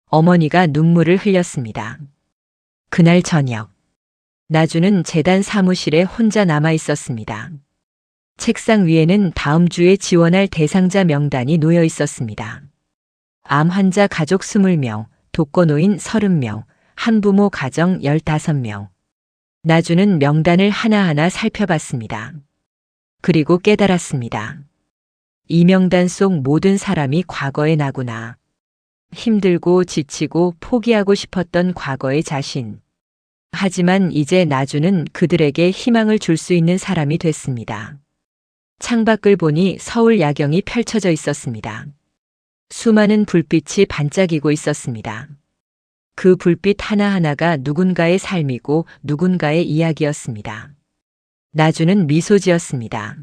어머니가 눈물을 흘렸습니다. 그날 저녁. 나주는 재단 사무실에 혼자 남아 있었습니다. 책상 위에는 다음 주에 지원할 대상자 명단이 놓여 있었습니다. 암 환자 가족 20명, 독거노인 30명, 한부모 가정 15명. 나주는 명단을 하나하나 살펴봤습니다. 그리고 깨달았습니다. 이 명단 속 모든 사람이 과거의 나구나. 힘들고 지치고 포기하고 싶었던 과거의 자신. 하지만 이제 나주는 그들에게 희망을 줄 수 있는 사람이 됐습니다. 창밖을 보니 서울 야경이 펼쳐져 있었습니다. 수많은 불빛이 반짝이고 있었습니다. 그 불빛 하나하나가 누군가의 삶이고 누군가의 이야기였습니다. 나주는 미소 지었습니다.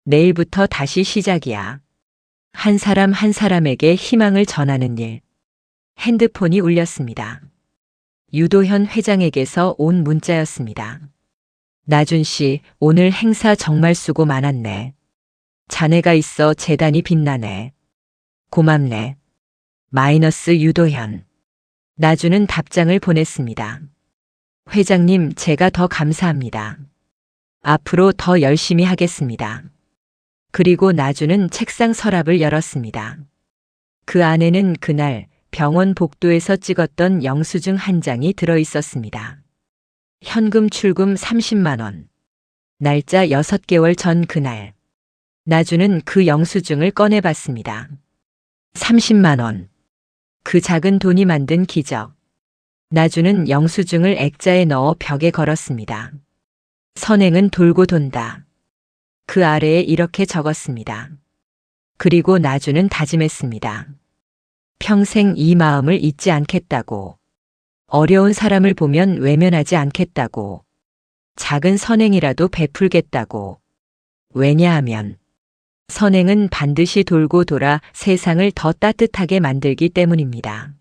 내일부터 다시 시작이야. 한 사람 한 사람에게 희망을 전하는 일. 핸드폰이 울렸습니다. 유도현 회장에게서 온 문자였습니다. 나준 씨, 오늘 행사 정말 수고 많았네. 자네가 있어 재단이 빛나네. 고맙네. 마이너스 유도현. 나주는 답장을 보냈습니다. 회장님, 제가 더 감사합니다. 앞으로 더 열심히 하겠습니다. 그리고 나주는 책상 서랍을 열었습니다. 그 안에는 그날 병원 복도에서 찍었던 영수증 한 장이 들어 있었습니다. 현금 출금 30만 원. 날짜 6개월 전 그날. 나주는 그 영수증을 꺼내봤습니다. 30만 원. 그 작은 돈이 만든 기적. 나주는 영수증을 액자에 넣어 벽에 걸었습니다. 선행은 돌고 돈다. 그 아래에 이렇게 적었습니다. 그리고 나주는 다짐했습니다. 평생 이 마음을 잊지 않겠다고. 어려운 사람을 보면 외면하지 않겠다고. 작은 선행이라도 베풀겠다고. 왜냐하면 선행은 반드시 돌고 돌아 세상을 더 따뜻하게 만들기 때문입니다.